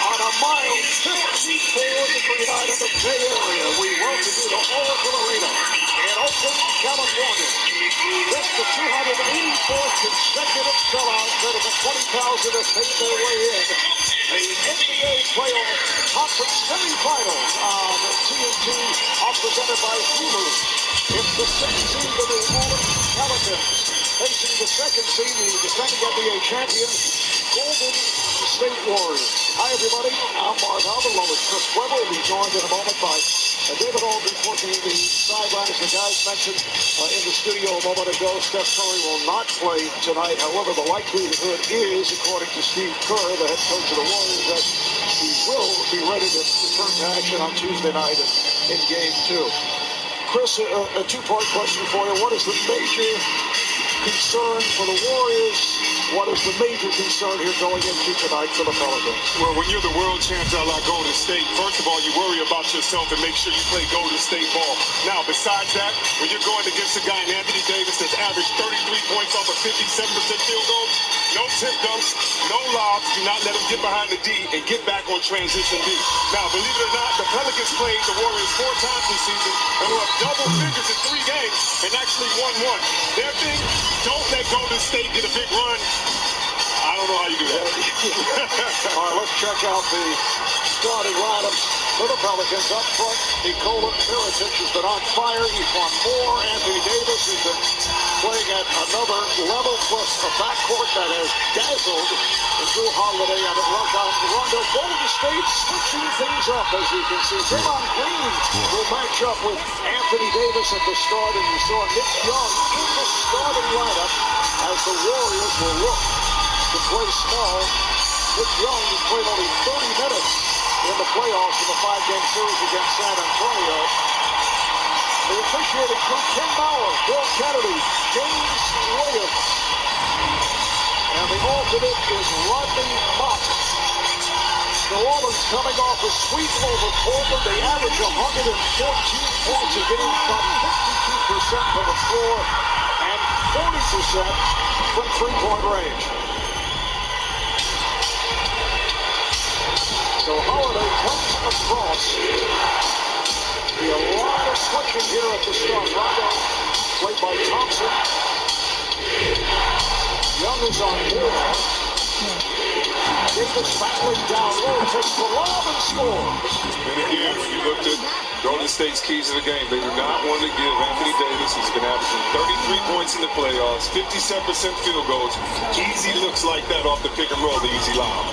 On a mild 54-degree night in the Bay Area, we welcome you to Oracle Arena in Oakland, California. This the 284th consecutive sellout. Better than 20,000 have made their way in. The NBA playoff conference semifinals on TNT are presented by Hulu. It's the 6th seed, the New Orleans Pelicans, facing the 2nd seed, the defending NBA champion, Golden State Warriors. Hi, everybody. I'm Mark Alvin, along with Chris Webber. We'll be joined in a moment by David Aldridge working the sidelines. The guys mentioned in the studio a moment ago, Steph Curry will not play tonight. However, the likelihood is, according to Steve Kerr, the head coach of the Warriors, that he will be ready to return to action on Tuesday night in Game 2. Chris, a two-part question for you. What is the major concern for the Warriors? What is the major concern here going into tonight for the Pelicans? Well, when you're the world champs out like Golden State, first of all, you worry about yourself and make sure you play Golden State ball. Now, besides that, when you're going against a guy in Anthony Davis that's averaged 33 points off of 57% field goals, no tip dumps, no lobs, do not let him get behind the D and get back on transition D. Now, believe it or not, the Pelicans played the Warriors 4 times this season and were up double figures in 3 games and actually won 1. Their thing, don't let Golden State get a big run. I don't know how you do that. All right, let's check out the starting lineups for the Pelicans. Up front, Nikola Mirotic has been on fire. He's won more. Anthony Davis has been playing at another level, plus a backcourt that has dazzled Drew Holiday and Rondo. Golden State switching things up, as you can see. Draymond Green will match up with Anthony Davis at the start, and you saw Nick Young in the starting lineup as the Warriors will look to play small. Nick Young has played only 30 minutes in the playoffs in the 5-game series against San Antonio. The officiating crew, Ken Bauer, Bill Kennedy, James Williams. And the alternate is Rodney Mott. New Orleans coming off a sweep over Portland. They average 114 points a game, from 52% from the floor and 40% from three-point range. So Holiday comes across. Be a lot of switching here at the start. Rondo played by Thompson. Young is on board. Davis battling down low, takes the lob and scores. And again, when you looked at Golden State's keys to the game, they do not want to give Anthony Davis, who's been averaging 33 points in the playoffs, 57% field goals, easy looks like that off the pick and roll, the easy lob.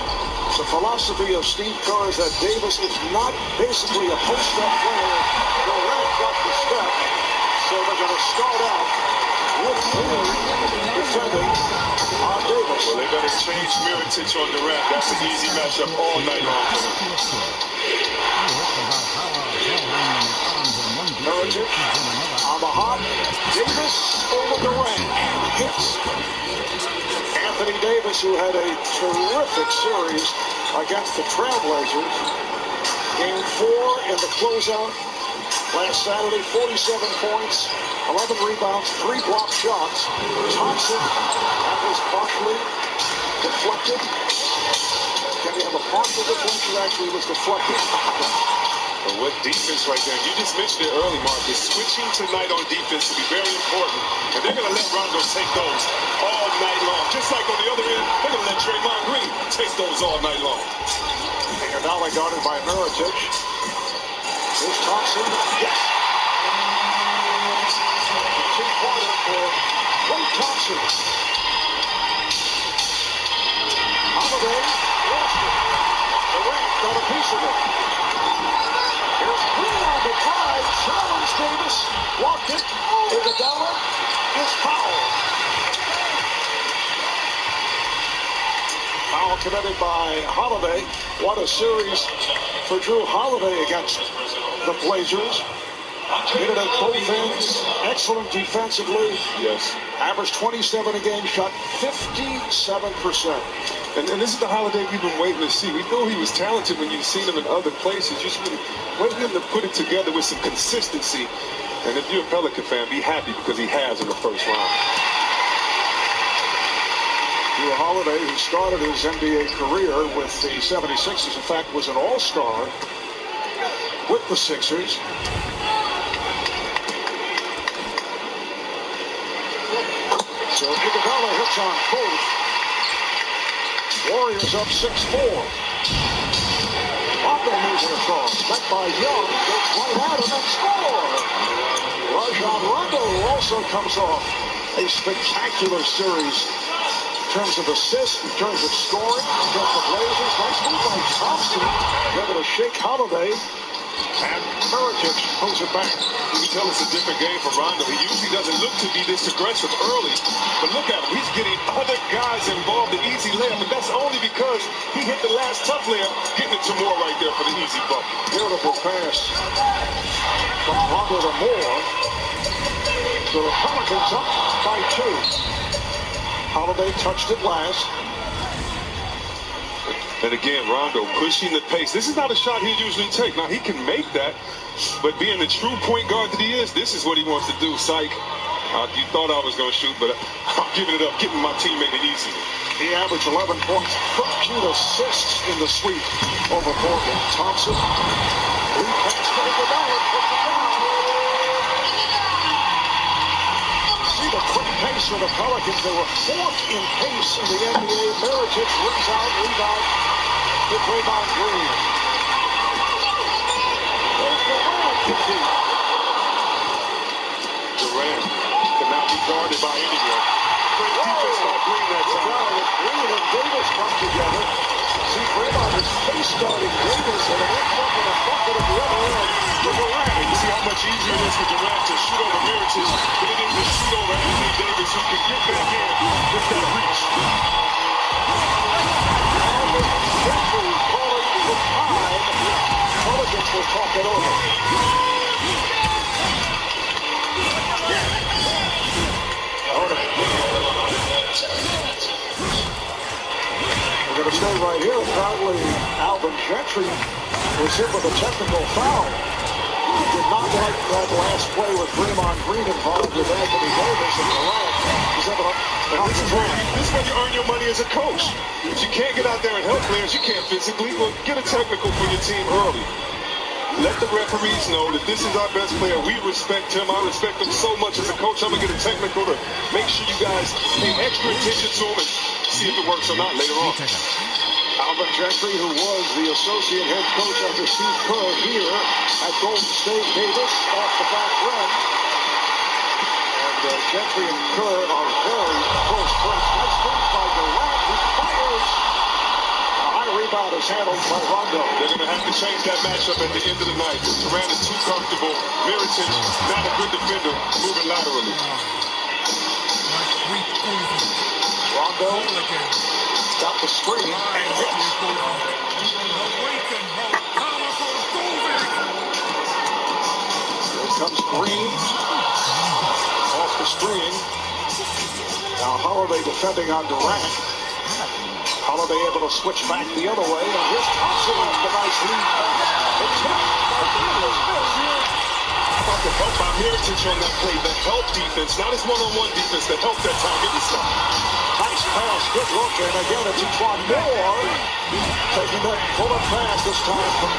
The philosophy of Steve Kerr is that Davis is not basically a post-up player. They'll ramp up the step, so they're going to start out with defending on Davis. Well, they better change Mirotic on the ramp. That's an easy matchup all night long. Mirotic on the hop. Davis over the ramp. Hits. Anthony Davis, who had a terrific series against the Trailblazers. Game 4 in the closeout last Saturday, 47 points, 11 rebounds, 3 block shots. Thompson, that was partially deflected. Can we have a partial deflection? Actually, was deflected. Well, what defense right there? You just mentioned it early, Marcus. Switching tonight on defense will be very important. And they're going to let Rondo take those all night long. Just like on the other end, shows all night long. Iguodala guarded by Mirotic. Here's Thompson. Yes. Two-pointer for Klay Thompson. Holiday lost it. Durant got a piece of it. Here's Green on the drive. Challenge Davis. Blocked it. Iguodala is fouled. Foul committed by Holiday. What a series for Drew Holiday against the Blazers. Hit it at both ends. Excellent defensively. Yes. Averaged 27 a game, shot 57%. And this is the Holiday we've been waiting to see. We knew he was talented when you've seen him in other places. Just been waiting him to put it together with some consistency. And if you're a Pelican fan, be happy because he has in the first round. Drew Holiday, who started his NBA career with the 76ers, in fact, was an all-star with the Sixers. So Iguodala hits on both. Warriors up 6-4. Rondo moves it across. Met by Young. Gets right at him and score. Rajon Rondo also comes off a spectacular series in terms of assists, in terms of scoring, against the Blazers. Nice move by Thompson. Able to shake Holiday. And Mirotic pulls it back. You can tell it's a different game for Rondo. He usually doesn't look to be this aggressive early. But look at him. He's getting other guys involved in easy layup. But that's only because he hit the last tough layup, getting it to Moore right there for the easy bucket. Beautiful pass from Rondo to Moore. So the Pelicans up by 2. Holiday touched it last. And again, Rondo pushing the pace. This is not a shot he'd usually take. Now, he can make that, but being the true point guard that he is, this is what he wants to do. Psych, you thought I was going to shoot, but I'm giving it up, getting my teammate it easy. He averaged 11 points, 13 assists in the sweep over Portland. Thompson, repass to Iguodala. See the quick pace for the Pelicans. They were 4th in pace in the NBA. Mirotic rebound. To Draymond Green. There's Durant. Durant cannot be guarded by anyone. Great defense by Green that time. Green and Davis come together. See Draymond is face guarding Davis and an up and a bucket at the other end for Durant. And you see how much easier it is for Durant to shoot over Mirotic than it is to shoot over Anthony Davis, who can get back in with that reach. Referee calling the time. Pelicans will talk it over. We're going to stay right here. Apparently, Alvin Gentry was hit with a technical foul. He did not like that last play with Draymond Green involved with Anthony Davis and Durant. This is where you earn your money as a coach. If you can't get out there and help players, you can't physically. Well, get a technical for your team early. Let the referees know that this is our best player. We respect him. I respect him so much as a coach. I'm going to get a technical to make sure you guys pay extra attention to him and see if it works or not later on. Alvin Gentry, who was the associate head coach under Steve Kerr here at Golden State. Davis off the back rim. And Gentry and Kerr are very close friends. Nice move by Durant. He fires. A high rebound is handled by Rondo. They're going to have to change that matchup at the end of the night. Durant is too comfortable. Mirotic, not a good defender, moving laterally. Rondo got the screen and hits. Here comes Green. Off the screen. Now Holiday defending on Durant. Holiday able to switch back the other way. And here's Thompson off the nice lead. The help by Mirotic on that play, the help defense, not his one-on-one defense, the help that time getting stopped. Nice pass, good look, and again it's E'Twaun Moore taking that bullet pass this time from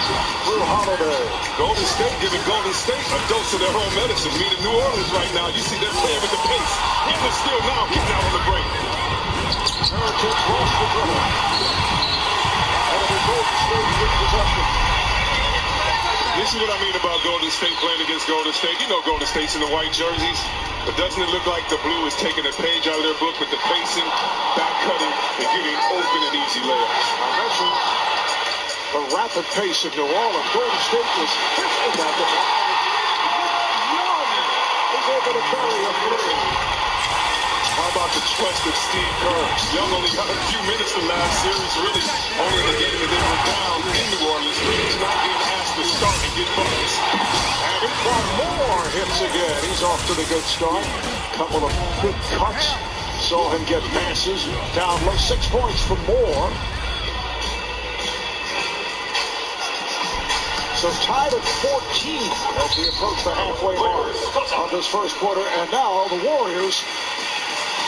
Drew Holiday. Golden State giving Golden State a dose of their own medicine. Meaning New Orleans right now, you see they're playing with the pace. Getting the steal now, getting out on the break. Mirotic lost the dribble. This is what I mean about Golden State playing against Golden State. You know Golden State's in the white jerseys, but doesn't it look like the blue is taking a page out of their book with the pacing, back cutting, and getting open and easy layups? I mentioned the rapid pace of New Orleans. Golden State was fifth in that department. Young is able to bury a three. How about the trust of Steve Kerr? Young only got a few minutes the last series, really. Only in the game that they were down in New Orleans. He's not being asked to start and get buckets. One more hits again. He's off to the good start. Couple of big cuts. Saw him get passes. Down low, 6 points for Moore. So tied at 14 as we approach the halfway mark of this first quarter. And now the Warriors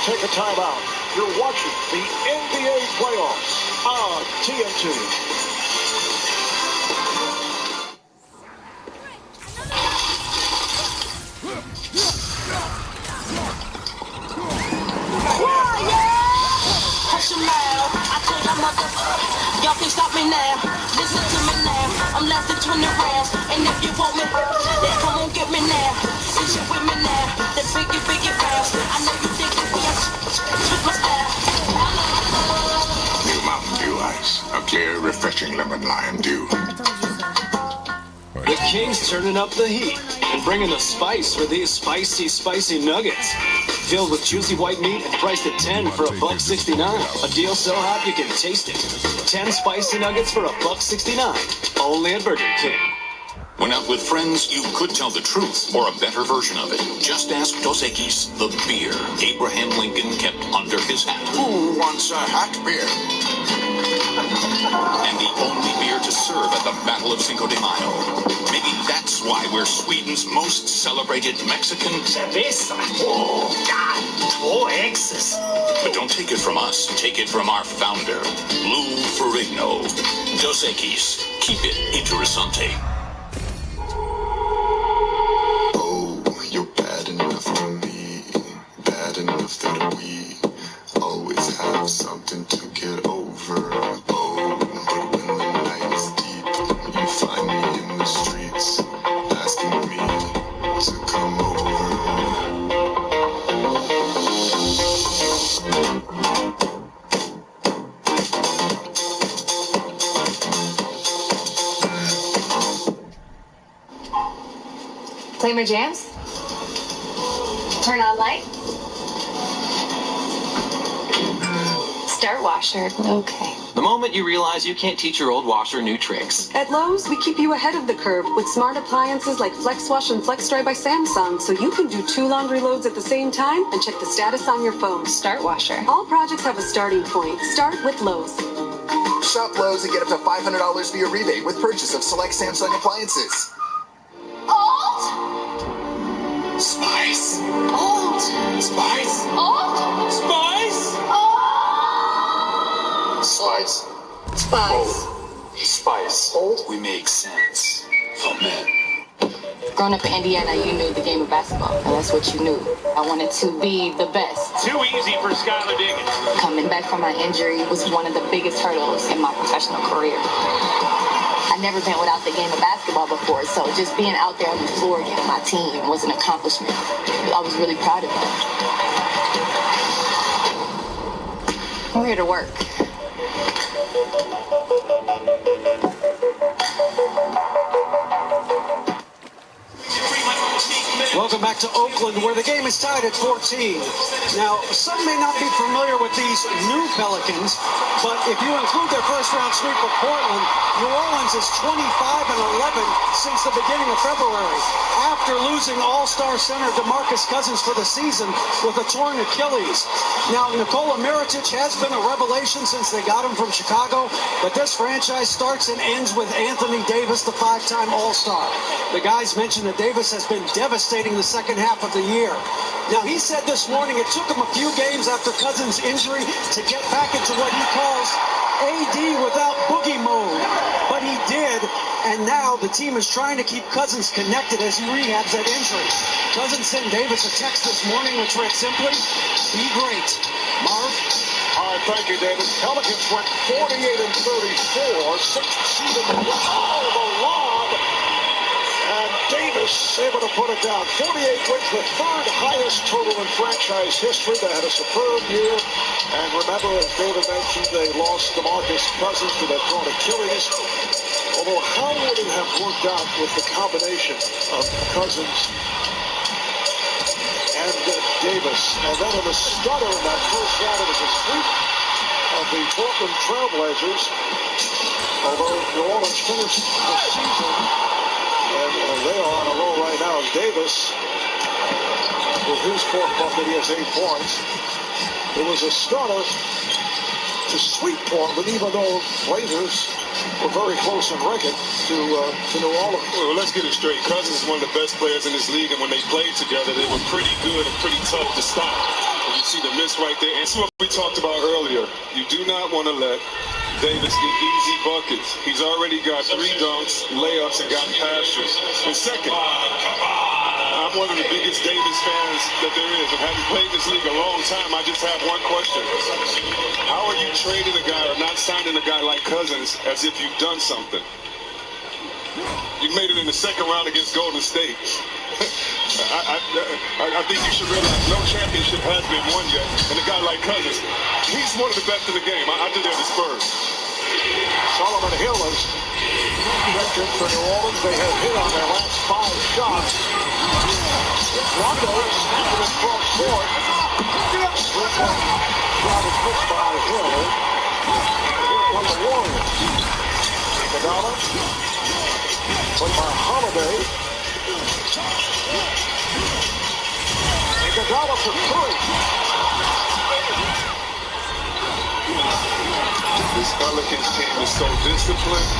take a timeout. You're watching the NBA playoffs on TNT. Y'all can stop me now. Listen to me now. I'm less than 20 rounds. And if you want me, then come on get me now. Since you with me now, the biggie bounce. I know you think that we are with my style. New Mountain Dew Ice. A clear, refreshing lemon lime dew. The Kings turning up the heat and bringing the spice for these spicy nuggets. Filled with juicy white meat and priced at $10 for $1.69. A deal so hot you can taste it. 10 spicy nuggets for $1.69. Only at Burger King. When out with friends, you could tell the truth or a better version of it. Just ask Dos Equis, the beer Abraham Lincoln kept under his hat. Who wants a hat beer? And the only beer to serve at the Battle of Cinco de Mayo. Maybe that's why we're Sweden's most celebrated Mexican. Cerveza. Oh, God. 4 X's. But don't take it from us. Take it from our founder, Lou Ferrigno. Dos Equis. Keep it interessante. You're bad enough for me, bad enough that we always have something to get over. Oh, but when the night is deep, you find me in the streets, asking me to come over. Play my jams? Turn on light? Start washer. Okay. The moment you realize you can't teach your old washer new tricks. At Lowe's, we keep you ahead of the curve with smart appliances like FlexWash and FlexDry by Samsung, so you can do 2 laundry loads at the same time and check the status on your phone. Start washer. All projects have a starting point. Start with Lowe's. Shop Lowe's and get up to $500 via rebate with purchase of select Samsung appliances. Spice. Old. Spice. Old. Spice. Old. Spice. Spice. Spice. Old. We make sense for men. Growing up in Indiana, you knew the game of basketball, and that's what you knew. I wanted to be the best. Too easy for Skylar Diggins. Coming back from my injury was one of the biggest hurdles in my professional career. I'd never been without the game of basketball before, so just being out there on the floor again, my team was an accomplishment. I was really proud of it. We're here to work. Welcome back to Oakland, where the game is tied at 14. Now, some may not be familiar with these new Pelicans, but if you include their first-round sweep of Portland, New Orleans is 25-11 since the beginning of February, after losing all-star center DeMarcus Cousins for the season with a torn Achilles. Now, Nikola Mirotic has been a revelation since they got him from Chicago, but this franchise starts and ends with Anthony Davis, the 5-time All-Star. The guys mentioned that Davis has been devastating the second half of the year. Now, he said this morning it took him a few games after Cousins' injury to get back into what he calls AD without boogie mode. But he did, and now the team is trying to keep Cousins connected as he rehabs that injury. Cousins sent Davis a text this morning which read simply, "Be great." Marv? All right, thank you, David. Pelicans went 48-34, 6th seed in the West. Oh, the lob. And Davis able to put it down. 48 wins, the third highest total in franchise history. They had a superb year. And remember, as David mentioned, they lost DeMarcus Cousins to that torn Achilles. Although how would it have worked out with the combination of Cousins and Davis? And then in the stutter in that first round, it was a sweep of the Portland Trailblazers. Although New Orleans finished the season, and they are on a roll right now, as Davis, with his fourth bucket, he has 8 points. It was a stunner to sweep Portland, even though Blazers were very close in record to New Orleans. Well, let's get it straight. Cousins is one of the best players in this league, and when they played together, they were pretty good and pretty tough to stop. You see the miss right there. And see what we talked about earlier. You do not want to let Davis get easy buckets. He's already got 3 dunks, layups, and gotten pastures. And second, I'm one of the biggest Davis fans that there is. I've having played this league a long time. I just have one question. How are you trading a guy or not signing a guy like Cousins as if you've done something? You made it in the second round against Golden State. I think you should realize no championship has been won yet. And a guy like Cousins, he's one of the best in the game. I did that to Spurs. Solomon Hill is mentioned for New Orleans. They have hit on their last 5 shots. Rondo is keeping it cross court. Shot is missed by Hill. Here come the Warriors. Iguodala. Put by Holiday. Iguodala for 3. This Pelicans team is so disciplined,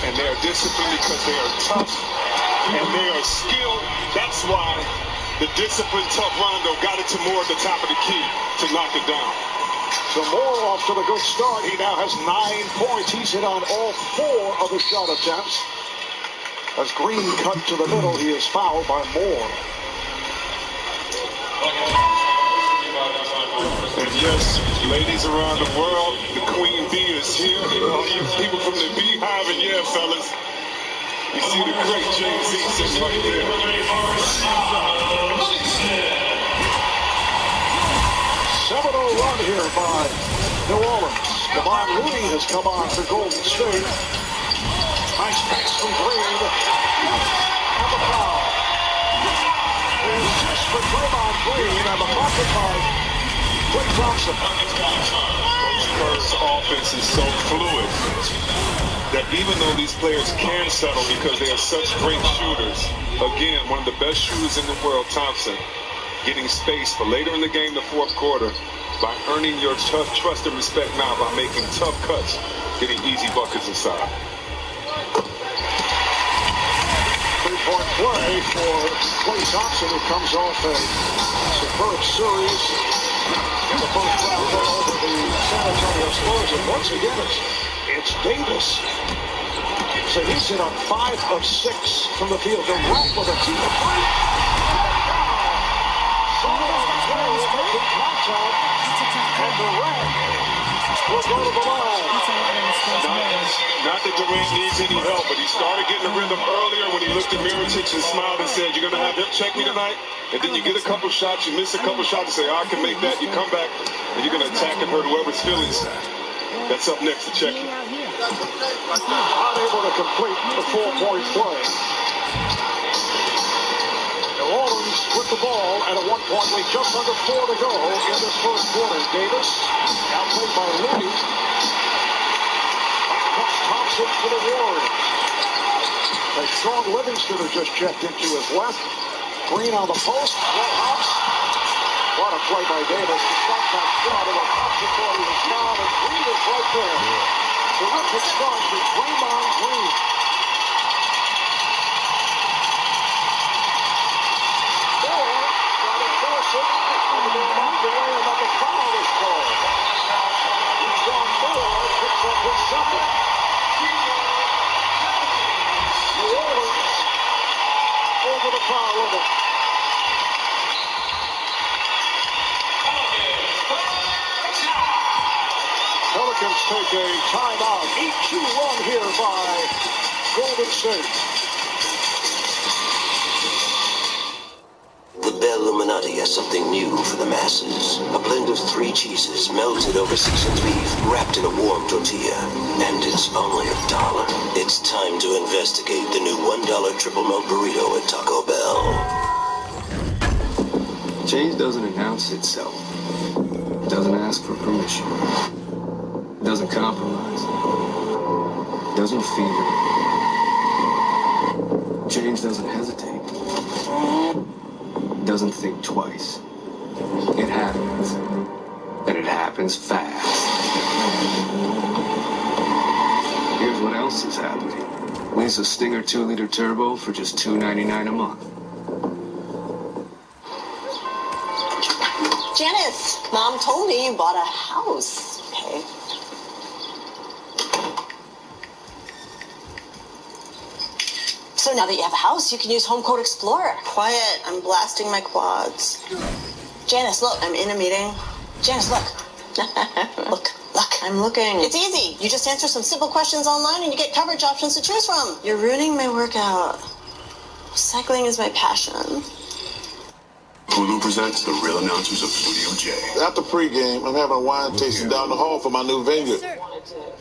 and they are disciplined because they are tough, and they are skilled. That's why the disciplined, tough Rondo got it to Moore at the top of the key to knock it down. So Moore off to the good start. He now has 9 points. He's hit on all 4 of his shot attempts. As Green cut to the middle, he is fouled by Moore. And yes, ladies around the world, the Queen Bee is here. All you people from the Beehive, and yeah, fellas, you see the great James Z sitting right there. 7-0 run here by New Orleans. Kevon Looney has come on for Golden State. Nice pass from Green. And the foul. There's 6 for Draymond Green, and the bucket by Klay Thompson. Spurs offense is so fluid that even though these players can settle because they are such great shooters, again, one of the best shooters in the world, Thompson, getting space for later in the game, the fourth quarter, by earning your trust and respect now by making tough cuts, getting easy buckets inside. 3-point play for Klay Thompson, who comes off a superb series in the first round over the San Antonio Spurs. And once again, it's Davis. So he's hit on 5 of 6 from the field. Durant with a deep three. And Durant will go to the line. Not that Durant needs any help, but he started getting the rhythm earlier when he looked at Mirotic and smiled and said, "You're going to have him check me tonight." And then you get a couple shots, you miss a couple shots, and say, "I can make that." You come back, and you're going to attack and hurt whoever's feelings that's up next to check you. Unable to complete the 4-point play. New Orleans with the ball at a 1-point lead, just under 4 to go in this first quarter. Davis, outplayed by Looney. Thompson for the Warriors. As Sean Livingston has just checked into his left. Green on the post. Hops. What a play by Davis. He shot that shot, and Thompson thought he was down, and Green is right there. Terrific start for Draymond Green. Moore trying to force it. And then knocked away, and then the foul is called. John Moore picks up his second. New Orleans over the foul limit. Pelicans take a timeout. 8-2 run here by Golden State. Bell Illuminati has something new for the masses. A blend of 3 cheeses melted over seasoned beef, wrapped in a warm tortilla. And it's only $1. It's time to investigate the new $1 triple melt burrito at Taco Bell. Change doesn't announce itself. It doesn't ask for permission. It doesn't compromise. It doesn't fear. Change doesn't hesitate. It doesn't think twice. It happens. And it happens fast. Here's what else is happening. Lease a Stinger 2-liter turbo for just $2.99 a month. Janice, Mom told me you bought a house. Okay. So now that you have a house, you can use Home Code Explorer. Quiet, I'm blasting my quads. Janice, look, I'm in a meeting. Janice, look. Look, I'm looking. It's easy. You just answer some simple questions online and you get coverage options to choose from. You're ruining my workout. Cycling is my passion. Hulu presents the real announcers of Studio J. After pregame, I'm having a wine tasting down the hall for my new vineyard.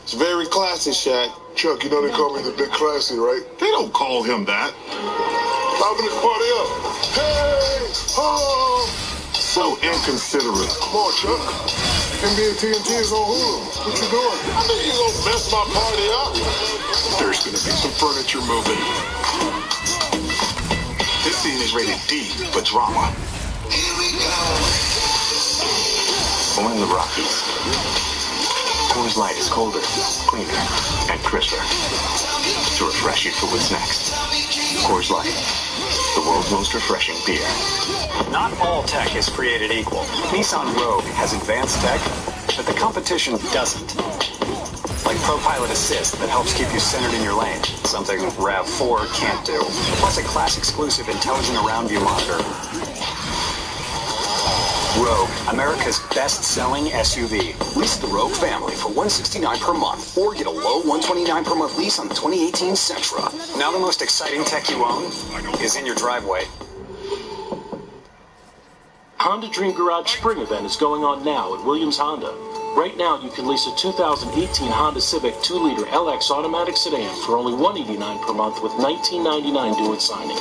It's very classy, Shaq. Chuck, you know they call me the Big Classy, right? They don't call him that. 5 minutes party up. Hey! Oh! So inconsiderate. Come on, Chuck. NBA TNT is on Hulu. What you doing? I think you're going to mess my party up. There's going to be some furniture moving. This scene is rated D for drama. Here we go. We're in the Rockies. Coors Light is colder, cleaner, and crisper to refresh you for what's next. Coors Light, the world's most refreshing beer. Not all tech is created equal. Nissan Rogue has advanced tech that the competition doesn't. Like ProPilot Assist that helps keep you centered in your lane, something RAV4 can't do. Plus a class-exclusive intelligent around-view monitor. Rogue, America's best-selling SUV. Lease the Rogue family for $169 per month, or get a low $129 per month lease on the 2018 Sentra. Now the most exciting tech you own is in your driveway. Honda Dream Garage Spring Event is going on now at Williams Honda. Right now, you can lease a 2018 Honda Civic 2-liter LX automatic sedan for only $189 per month with $19.99 due at signing.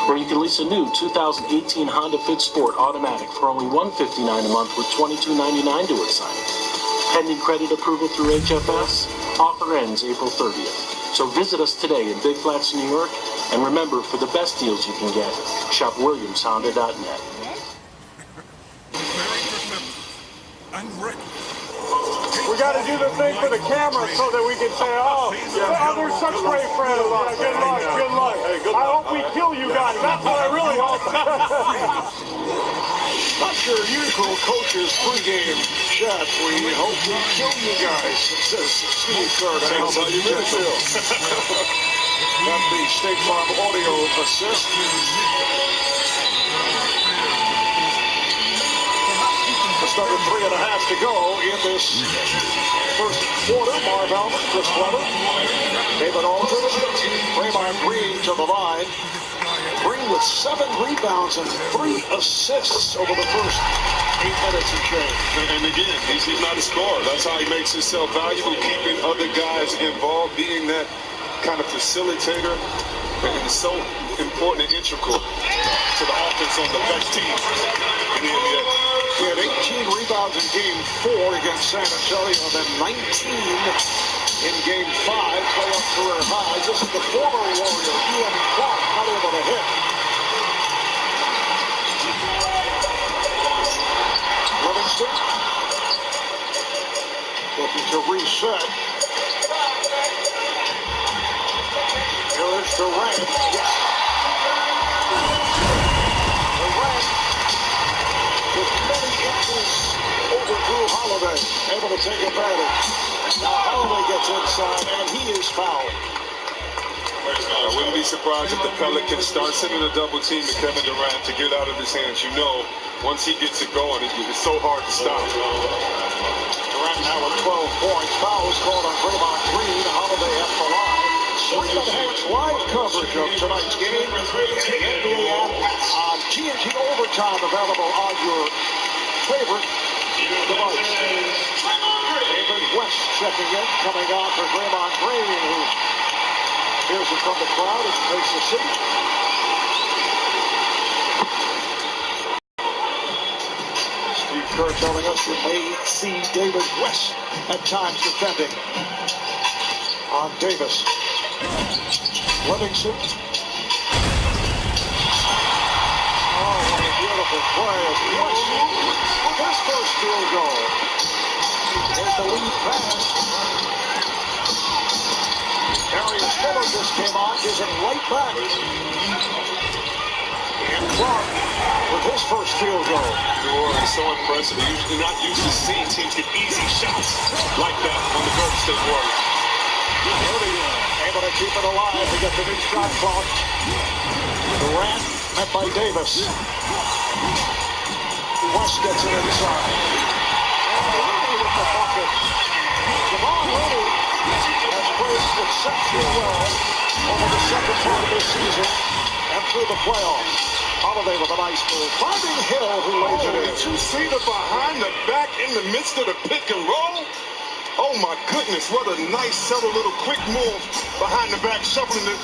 Or you can lease a new 2018 Honda Fit Sport automatic for only $159 a month with $22.99 due at signing. Pending credit approval through HFS, offer ends April 30th. So visit us today in Big Flats, New York, and remember, for the best deals you can get, shop WilliamsHonda.net. We got to do the thing for the camera so that we can say, oh, there's such great friends. Good luck, good luck. Hey, good luck. I hope we kill you guys. That's what I really hope. Not your usual coach's pregame chat. We hope we kill you guys, says Steve Kerr. That's how you really feel. Got the State Farm audio assist. Just under 3.5 to go in this first quarter. Marv Albert, Chris Glover, David Aldridge, Draymond Green to the line. Green with 7 rebounds and 3 assists over the first 8 minutes of change. And again, he's not a scorer. That's how he makes himself valuable, keeping other guys involved, being that kind of facilitator. And it's so important and integral to the offense on the best team in the NBA. He had 18 rebounds in Game 4 against San Antonio, and then 19 in Game 5, playoff career highs. This is the former Warrior, Ian Clark, not able to hit. Livingston looking to reset. Here is Durant. Yes. Durant with many inches over Drew Holiday, able to take advantage. Now Holiday gets inside, and he is fouled. I wouldn't be surprised if the Pelicans start sending a double team to Kevin Durant to get out of his hands. You know, once he gets it going, it's so hard to stop. Durant now with 12 points. Fouls called on Draymond Green. Holiday at the line. Swing enhanced live coverage of tonight's game. The NBA app on TNT Overtime available on your favorite device. David West checking in, coming on for Draymond Green, who hears it from the crowd and takes a seat. Steve Kerr telling us you may see David West at times defending on Davis. Livingston. Oh, what a beautiful play as West with his first field goal. There's the lead pass. Darius Miller just came on, gives it right back. And Clark with his first field goal. New Orleans so impressive. They're usually not used to seeing teams get easy shots like that on the Golden State Warriors. Able to keep it alive to get the new shot clock. Durant met by Davis. West gets it inside. Looney with the bucket. Javon Looney has played exceptionally well over the second part of this season and through the playoffs. Holiday with a nice move. Finding Hill, who lays it in. Did you see the behind the back in the midst of the pick and roll? Oh my goodness, what a nice, subtle little quick move behind the back, shuffling it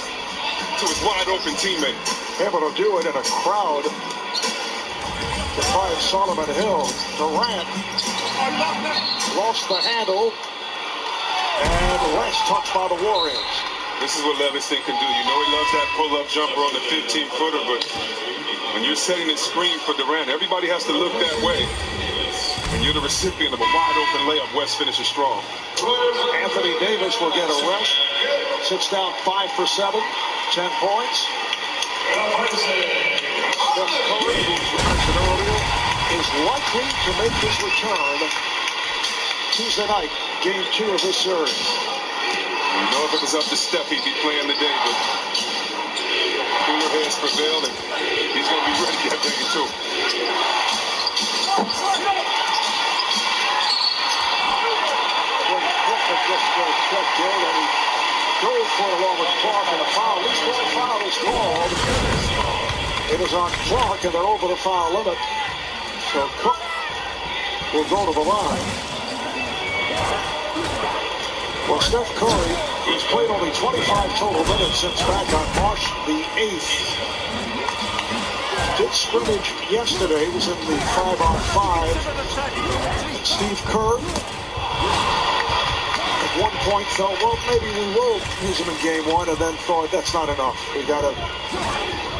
to his wide open teammate. Able to do it in a crowd. Defied Solomon Hill. Durant lost the handle. And West touched by the Warriors. This is what Livingston can do. You know he loves that pull-up jumper on the 15-footer, but when you're setting a screen for Durant, everybody has to look that way. And you're the recipient of a wide-open layup. West finishes strong. Anthony Davis will get a rest. Sits down 5 for 7, 10 points. Steph Curry, who was mentioned earlier, is likely to make his return Tuesday night, Game 2 of this series. You know, if it was up to Steph, he'd be playing today, but cooler heads prevail, and he's going to be ready to get Game 2. Checked in, and he dove for it along with Clark, and a foul. At least one foul is called. It is on Clark, and they're over the foul limit. So Cook will go to the line. Well, Steph Curry has played only 25 total minutes since back on March the 8th. Did scrimmage yesterday, was in the 5-on-5. Steve Kerr at one point felt, well, maybe we will use him in Game 1, and then thought that's not enough. We got to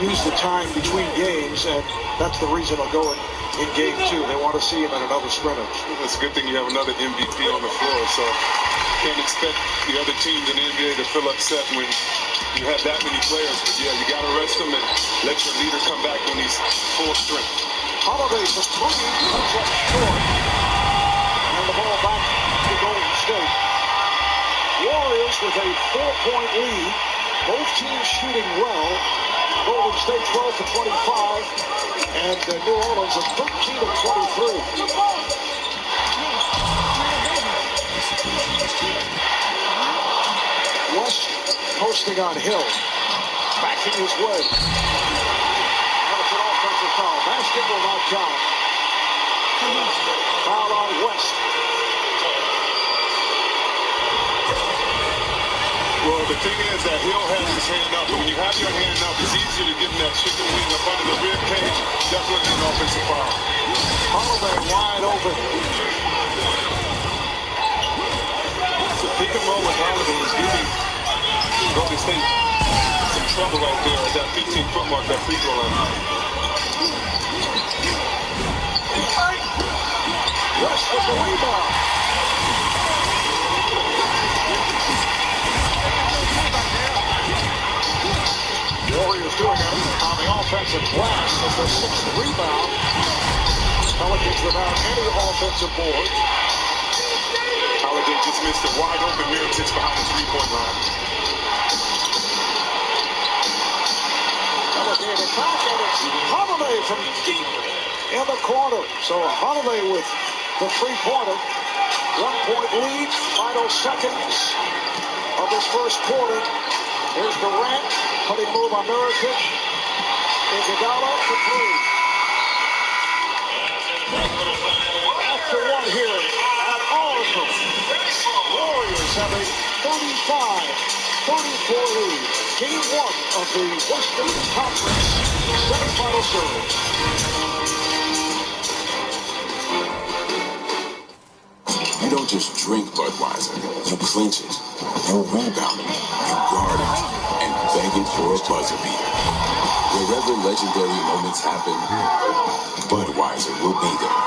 use the time between games, and that's the reason I'll go in Game 2. They want to see him in another scrimmage. It's a good thing you have another MVP on the floor, so can't expect the other teams in the NBA to feel upset when you have that many players. But yeah, you got to rest them and let your leader come back when he's full strength. Holiday for 3 comes up short, and the ball back to Golden State. Warriors with a 4-point lead. Both teams shooting well. Golden State 12 for 25, and New Orleans at 13 of 23. West posting on Hill, backing his way. That's an offensive foul. Basket will not count. Foul on West. Well, the thing is that Hill has his hand up, and when you have your hand up, it's easier to give him that chicken wing up under the rib cage. Definitely an offensive foul. Holiday wide open. So pick and roll with Holiday is giving Golden State some trouble right there at that 15-foot mark, that free throw line. West with the rebound. Warriors doing it on the offensive glass as the 6th rebound. Pelicans without any offensive board. Holiday just missed a wide open Mirotic behind the 3-point line. Holiday attack, and it's Holiday from deep in the corner. So Holiday with the 3-pointer. 1-point lead, final seconds of this first quarter. Here's Durant, putting move on Mirotic. Iguodala for three. After one here at Oracle, Warriors have a 35-34 lead. Game one of the Western Conference semifinal series. You don't just drink Budweiser. You clinch it. You rebound it. You guard it. And beg it for a buzzer beater. Wherever legendary moments happen, Budweiser will be there.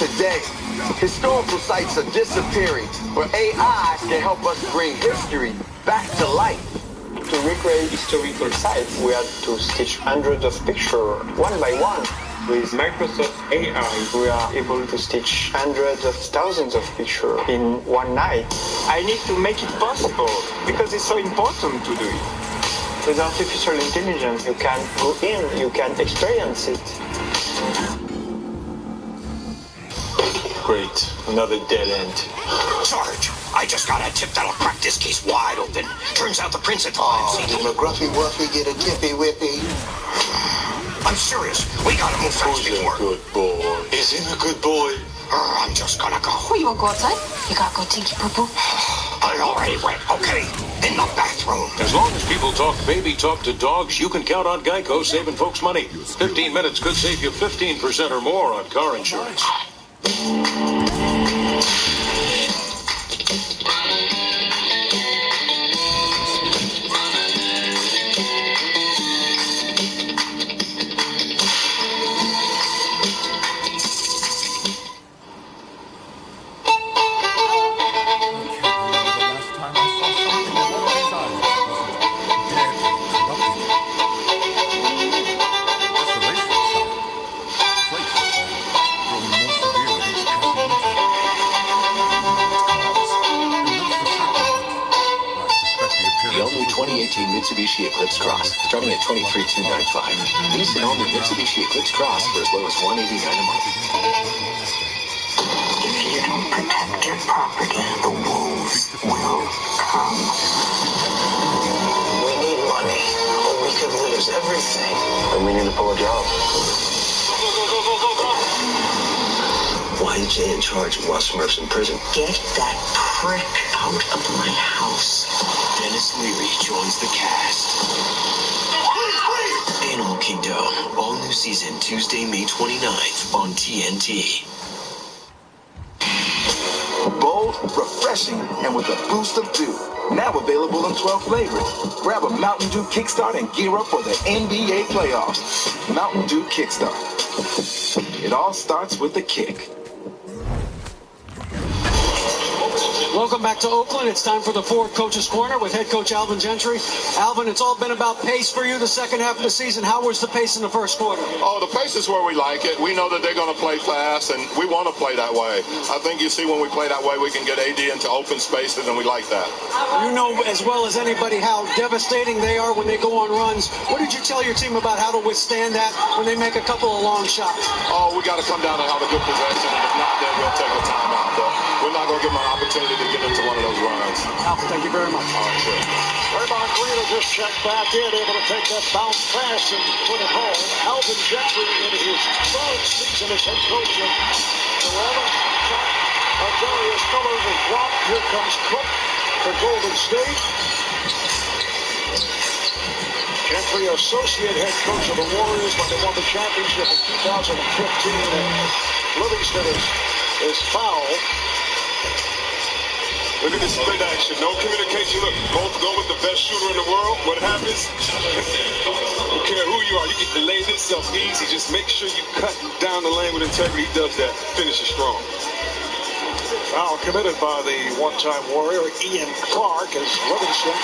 Today, historical sites are disappearing, but AI can help us bring history back to life. To recreate historical sites, we had to stitch hundreds of pictures one by one. With Microsoft AI, we are able to stitch hundreds of thousands of pictures in one night. I need to make it possible because it's so important to do it. With artificial intelligence, you can go in, you can experience it. Great, another dead end. Sarge, I just got a tip that'll crack this case wide open. Turns out the principal Did McGruffy Wuffy get a tippy whippy? I'm serious. We gotta move fast before. Good boy. Is him a good boy? I'm just gonna go. Oh, you wanna go outside? You gotta go tinky poo poo. I already went. Okay, in the bathroom. As long as people talk baby talk to dogs, you can count on Geico saving folks money. 15 minutes could save you 15% or more on car insurance. Mitsubishi Eclipse Cross, starting at $23,295. Lease an all-new Mitsubishi Eclipse Cross for as low as $189 a month. If you don't protect your property, the wolves will come. We need money, or we could lose everything. And we need to pull a job. Why is Jay in charge while Smurf's in prison? Get that prick out of my house. Dennis Leary joins the cast. Animal Kingdom, all new season Tuesday, May 29th on TNT. Bold, refreshing, and with a boost of dew. Now available in 12 flavors. Grab a Mountain Dew Kickstart and gear up for the NBA playoffs. Mountain Dew Kickstart. It all starts with a kick. Welcome back to Oakland. It's time for the Fourth Coach's Corner with head coach Alvin Gentry. Alvin, it's all been about pace for you the second half of the season. How was the pace in the first quarter? Oh, the pace is where we like it. We know that they're going to play fast, and we want to play that way. I think you see when we play that way, we can get AD into open spaces, and we like that. You know as well as anybody how devastating they are when they go on runs. What did you tell your team about how to withstand that when they make a couple of long shots? Oh, we got to come down and have a good possession, and if not, then we'll take a timeout. But we're not going to give them an opportunity to get into one of those runs. Alvin, thank you very much. All right, sure. Draymond Green will just check back in, able to take that bounce pass and put it home. Alvin Gentry in his third season as head coach of the 11th shot. Darius Miller will drop. Here comes Cook for Golden State. Gentry, associate head coach of the Warriors when they won the championship in 2015. And Livingston is fouled. Look at this split action. No communication. Look, both go with the best shooter in the world. What happens? Don't care who you are. You get lays itself easy. Just make sure you cut down the lane with integrity. He does that. Finishes strong. Foul committed by the one-time Warrior, Ian Clark, as Livingston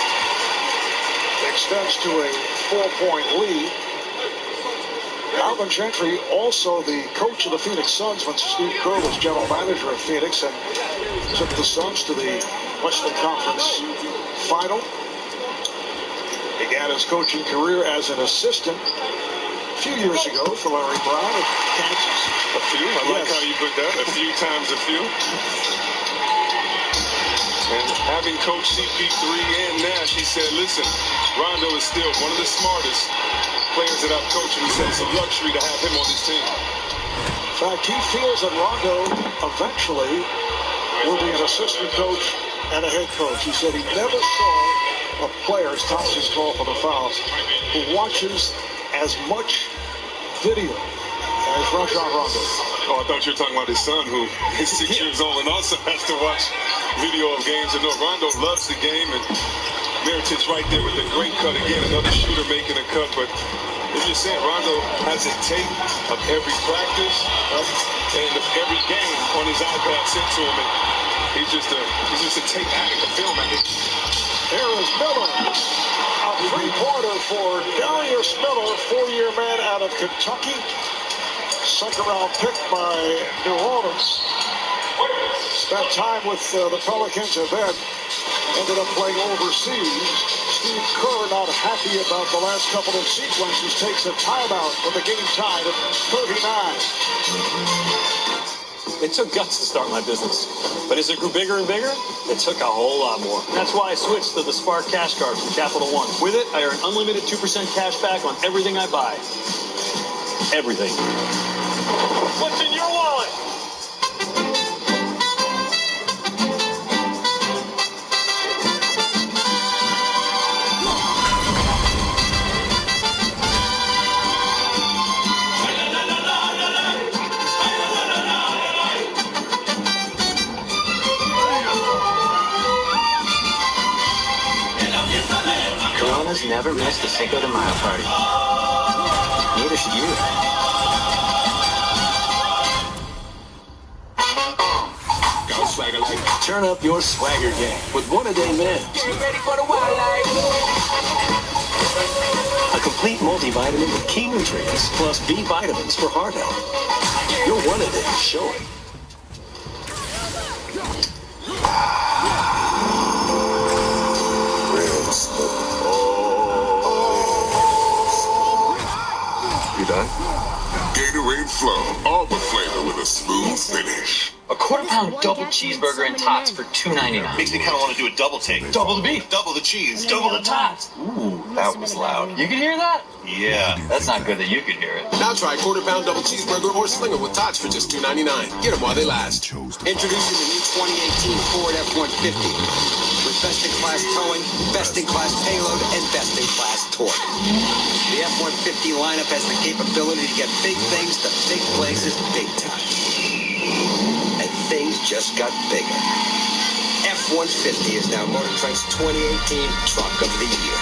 extends to a 4-point lead. Alvin Gentry, also the coach of the Phoenix Suns when Steve Kerr was general manager of Phoenix and took the Suns to the Western Conference Final. Began his coaching career as an assistant a few years ago for Larry Brown at Kansas. A few? I like how you put that. A few times a few. And having coached CP3 and Nash, he said, listen, Rondo is still one of the smartest players that I've coached, and he said it's a luxury to have him on this team. In fact, he feels that Rondo eventually will be an assistant coach and a head coach. He said he never saw a player, as Thompson's called for the fouls, who watches as much video as Rajon Rondo. Oh, I thought you were talking about his son, who is 6 years old and also has to watch video of games. And no, Rondo loves the game, and Mirotic right there with a great cut again. Another shooter making a cut, but as you're saying, Rondo has a tape of every practice and of every game on his iPad sent to him. And he's just a tape addict, a film addict. Here is Miller. A three-pointer for Darius Miller, 4-year man out of Kentucky. Second-round pick by New Orleans. Spent time with the Pelicans and then ended up playing overseas. Steve Kerr, not happy about the last couple of sequences, takes a timeout with the game tied at 39. It took guts to start my business. But as it grew bigger and bigger, it took a whole lot more. That's why I switched to the Spark Cash Card from Capital One. With it, I earn unlimited 2% cash back on everything I buy. Everything. What's in your wallet? Corona's never missed a Cinco de Mayo party. Neither should you. Turn up your swagger game with One-A-Day Men. Get ready for the wildlife. A complete multivitamin with key nutrients plus B vitamins for heart health. Your One-A-Day is showing. You done? Gatorade Flow, all the flavor with a smooth finish. A quarter-pound double cheeseburger and tots for $2.99. Makes me kind of want to do a double take. Double the beef. Double the cheese. Double the tots. Ooh, that was loud. You can hear that? Yeah. That's not good that you can hear it. Now try quarter-pound double cheeseburger or slinger with tots for just $2.99. Get them while they last. Introducing the new 2018 Ford F-150. With best-in-class towing, best-in-class payload, and best-in-class torque. The F-150 lineup has the capability to get big things to big places big time. And things just got bigger. F-150 is now Motor Trend's 2018 Truck of the Year.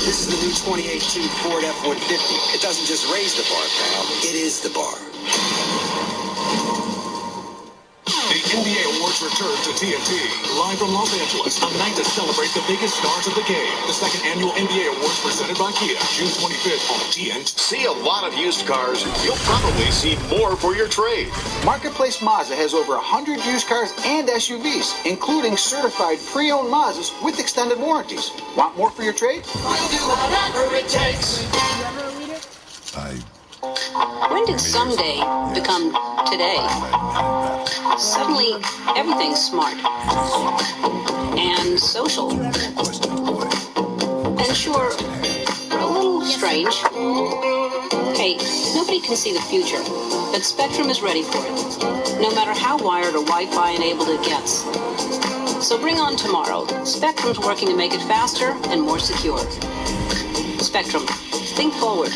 This is the new 2018 Ford F-150. It doesn't just raise the bar, pal. It is the bar. The NBA Awards return to TNT, live from Los Angeles, a night to celebrate the biggest stars of the game. The second annual NBA Awards presented by Kia, June 25th on TNT. See a lot of used cars, you'll probably see more for your trade. Marketplace Mazda has over 100 used cars and SUVs, including certified pre-owned Mazdas with extended warranties. Want more for your trade? We'll do whatever it takes. When did someday become today? Suddenly, everything's smart and social. And sure, a little strange. Hey, nobody can see the future, but Spectrum is ready for it, no matter how wired or Wi-Fi enabled it gets. So bring on tomorrow. Spectrum's working to make it faster and more secure. Spectrum, think forward.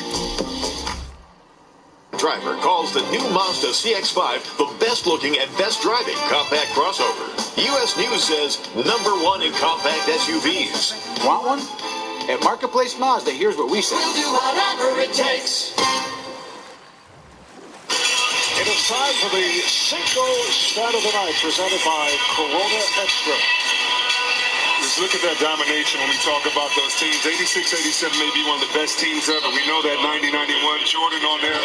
Driver calls the new Mazda CX-5 the best looking and best driving compact crossover. U.S. News says #1 in compact SUVs. Want one? At Marketplace Mazda, here's what we say. We'll do whatever it takes. It is time for the Cinco Stat of the Night presented by Corona Extra. Just look at that domination when we talk about those teams. 86-87 may be one of the best teams ever. We know that 90-91, Jordan on there.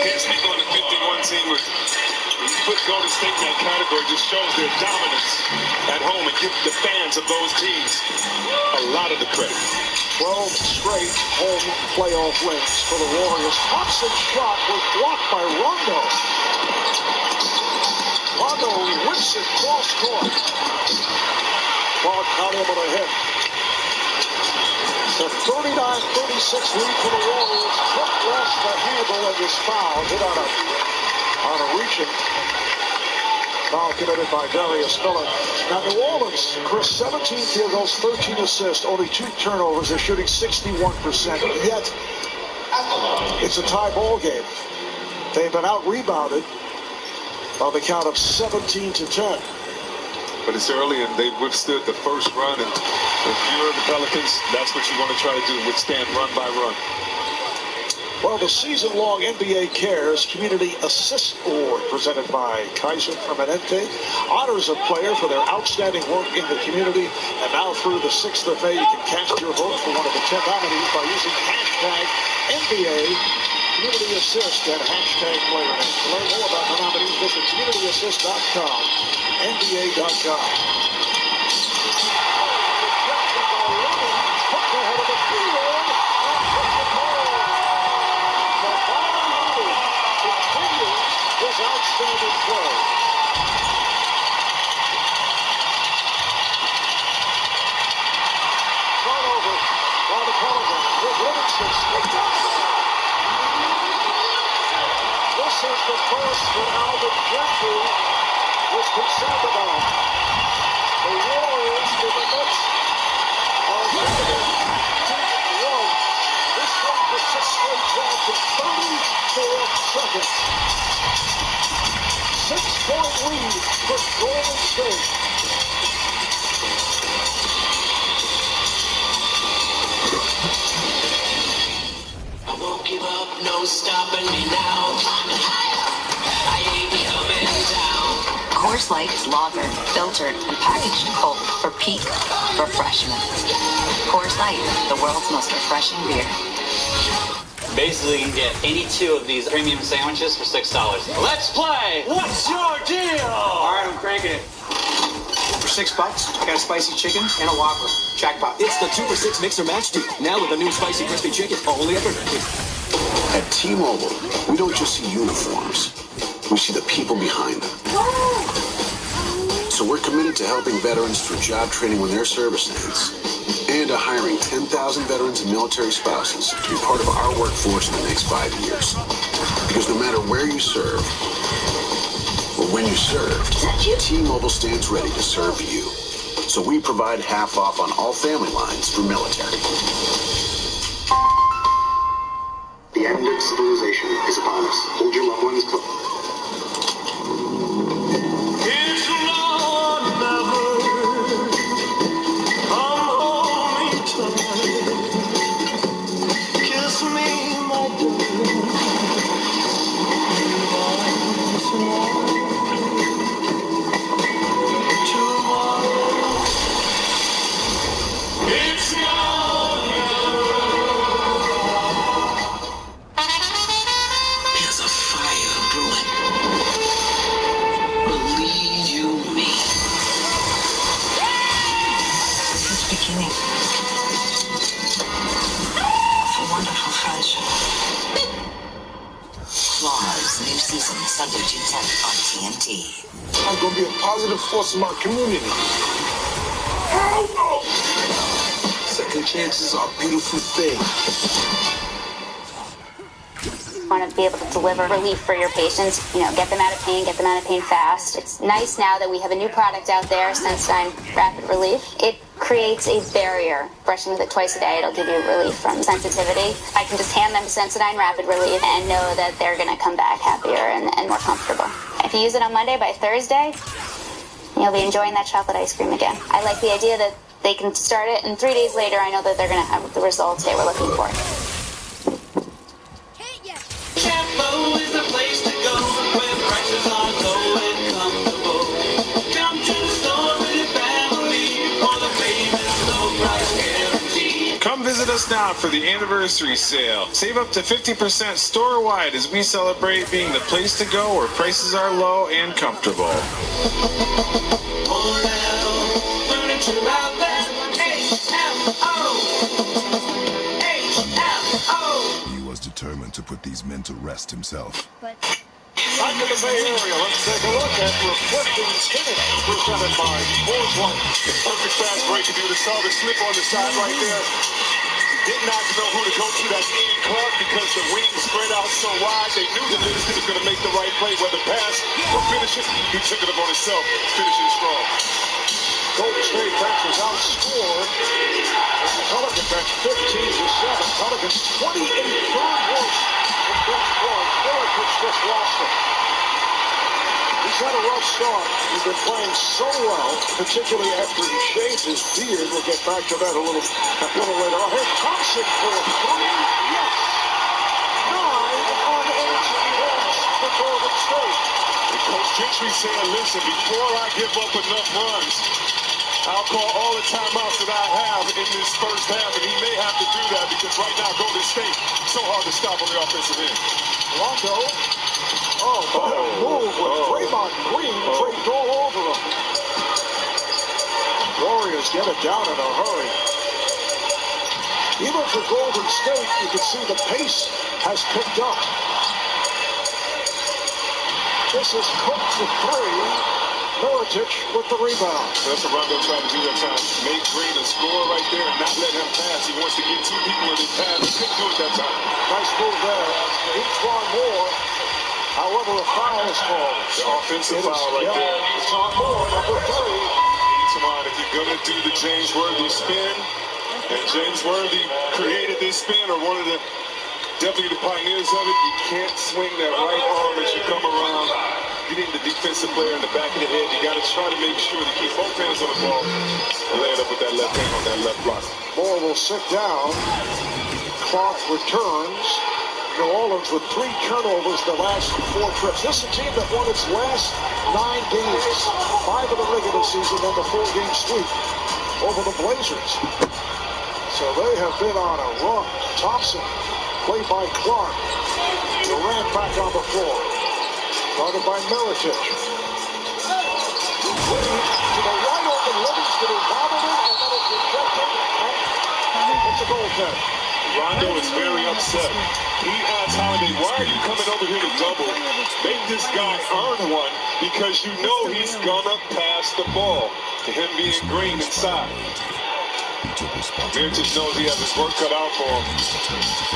Can't speak on the 51 team. When you put Golden State in that category, just shows their dominance at home and give the fans of those teams a lot of the credit. 12 straight home playoff wins for the Warriors. Thompson's shot was blocked by Rondo. Rondo whips it cross court. Clark not able to hit. The 39-36 lead for the Warriors. Took less for Hannibal and was fouled. Hit on a reaching. Foul committed by Darius Miller. Now New Orleans, Chris, 17 field goals, 13 assists, only 2 turnovers. They're shooting 61%. Yet, it's a tie ball game. They've been out-rebounded by the count of 17-10. But it's early, and they withstood the first run. And if you're the Pelicans, that's what you want to try to do, withstand run by run. Well, the season-long NBA Cares Community Assist Award presented by Kaiser Permanente honors a player for their outstanding work in the community. And now through the 6th of May, you can cast your vote for one of the 10 nominees by using hashtag NBA Community Assist and hashtag player name. To learn more about the nominees, visit communityassist.com, NBA.com. Outstanding play. Turnover by the Pelicans with Livingston. This is the first that Alvin Gentry was concerned about. The Warriors in the midst of deep run. This one persists down to 34 seconds. 6-point lead for Golden State. I won't give up, no stopping me now. I ain't coming down. Coors Light is lagered, filtered, and packaged cold for peak refreshment. Coors Light, the world's most refreshing beer. Basically, you can get 82 of these premium sandwiches for $6. Let's play! What's your deal? All right, I'm cranking it. For $6, I got a spicy chicken and a Whopper. Jackpot. It's the 2 for $6 Mix or Match deal. Now with a new spicy crispy chicken, only at Burger King. At T-Mobile, we don't just see uniforms. We see the people behind them. So we're committed to helping veterans through job training when their service ends, and to hiring 10,000 veterans and military spouses to be part of our workforce in the next 5 years. Because no matter where you serve, or when you served, T-Mobile stands ready to serve you. So we provide half off on all family lines for military. The end of civilization is upon us. Hold your loved ones close. Sunday, June 10th on TNT. I'm going to be a positive force in my community. Hell no! Second chances are a beautiful thing. Want to be able to deliver relief for your patients, get them out of pain fast. It's nice now that we have a new product out there, Sensodyne Rapid Relief. It creates a barrier. Brushing with it twice a day, it'll give you relief from sensitivity. I can just hand them Sensodyne Rapid Relief and know that they're going to come back happier and more comfortable. If you use it on Monday, by Thursday, you'll be enjoying that chocolate ice cream again. I like the idea that they can start it, and 3 days later, I know that they're going to have the results they were looking for. Campo is the place to go where prices are low and comfortable. Come to the store with your family for the baby. us now for the anniversary sale. Save up to 50% store-wide as we celebrate being the place to go where prices are low and comfortable. He was determined to put these men to rest himself. Back to the Bay Area, let's take a look at Reflecting Finish, presented by Coors Light. Perfect fast break. If you would have saw the slip on the side right there, did not know who to go to. That's Ian Clark because the wings spread out so wide. They knew that Livingston was going to make the right play, whether pass or finish it. He took it up on himself, finishing strong. Golden State bench was outscored. The Pelican bench 15-7. Pelicans 28-3 worse than bench points. Mirotic just lost it. He's had a rough start. He's been playing so well, particularly after he shaved his beard. We'll get back to that a little later on. Here's Thompson for three. Yes. 9 unanswered points for Golden State. And Coach Gentry saying, listen, before I give up enough runs, I'll call all the timeouts that I have in this first half, and he may have to do that because right now Golden State so hard to stop on the offensive end. Rondo. Oh, what a move with Draymond Green draped all over him. Warriors get it down in a hurry. Even for Golden State, you can see the pace has picked up. This is Cook for three. Mirotic with the rebound. That's what Rondo tried to do that time. Make Green a score right there and not let him pass. He wants to get two people in his pass. He couldn't do it that time. Nice move there. Each more. However, a foul is called. The offensive foul right there. Each more, number 3. Each if you're going to do the James Worthy spin, and James Worthy created this spin, or one of the, definitely the pioneers of it, you can't swing that right arm as you come around, getting the defensive player in the back of the head. You got to try to make sure to keep both hands on the ball and lay it up with that left hand on that left block. Moore will sit down. Clark returns. New Orleans with 3 turnovers the last 4 trips. This is a team that won its last 9 games, 5 of the regular season and the 4-game sweep over the Blazers. So they have been on a run. Thompson, played by Clark. Durant back on the floor. Guarded by Mirotic. To the right open Livingston who bobbled it, and then it's rejected. And it's a goal kick. Rondo is very upset. He asks Holiday, why are you coming over here to double? Make this guy earn one because you know he's gonna pass the ball to him being Green inside. Mirotic knows he has his work cut out for him,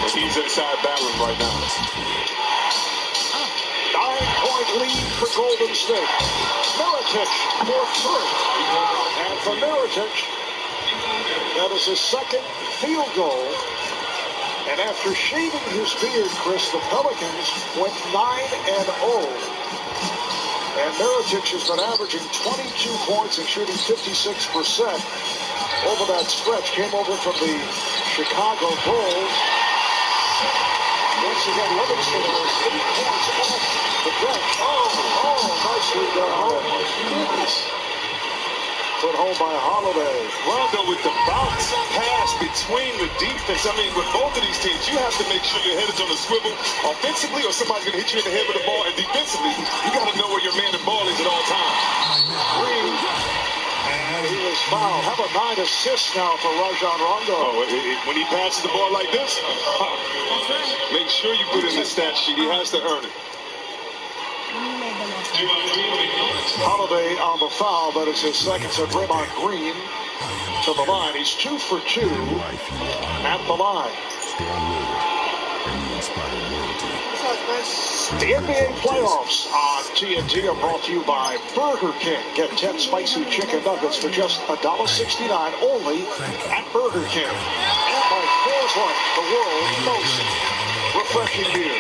and he's inside battling right now. 9-point lead for Golden State. Mirotic for 3. And for Mirotic, that is his second field goal. And after shaving his beard, Chris, the Pelicans went 9-0. And Mirotic has been averaging 22 points and shooting 56% over that stretch. Came over from the Chicago Bulls. Once again, Livingston was 8 points off the bench. Nicely done. Oh, my goodness. Put home by Holiday. Rondo with the bounce pass between the defense. I mean, with both of these teams, you have to make sure your head is on a swivel offensively or somebody's going to hit you in the head with the ball. And defensively, you got to know where your man and ball is at all times. Green. And he was fouled. How about 9 assists now for Rajon Rondo? When he passes the ball like this, make sure you put in the stat sheet. He has to earn it. Holiday on the foul, but it's his second. So Draymond Green to the line. He's 2 for 2 at the line. The NBA playoffs on TNT are brought to you by Burger King. Get 10 spicy chicken nuggets for just $1.69 only at Burger King. And by Coors Light, the world's most refreshing beer.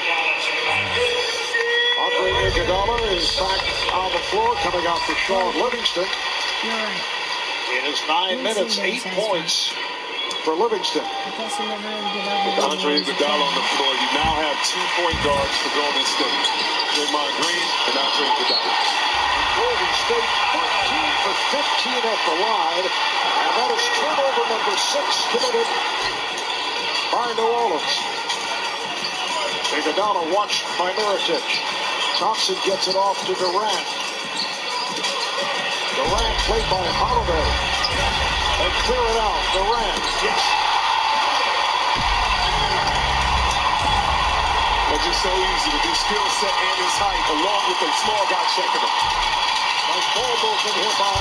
Andre Iguodala is back on the floor, coming out for Sean Livingston. In his 9 minutes, 8 points for Livingston. Andre Iguodala on the floor. You now have 2 point guards for Golden State. Draymond Green and Andre Iguodala. Golden State 14 for 15 at the line. And that is turnover number 6 committed by New Orleans. Iguodala watched by Mirotic. Thompson gets it off to Durant. Durant played by Holiday. They clear it out. Durant gets. It's just so easy to do skill set and his height along with the small guy checking him. Nice ball movement here by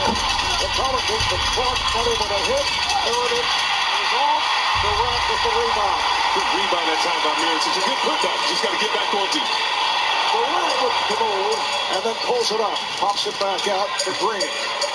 the Pelicans. The Clark running with a hit. There it is. It's off. Durant with the rebound. Good rebound that time by Mirotic. It's a good putback. Just got to get back on deep. Durant with the move and then pulls it up. Pops it back out to Green.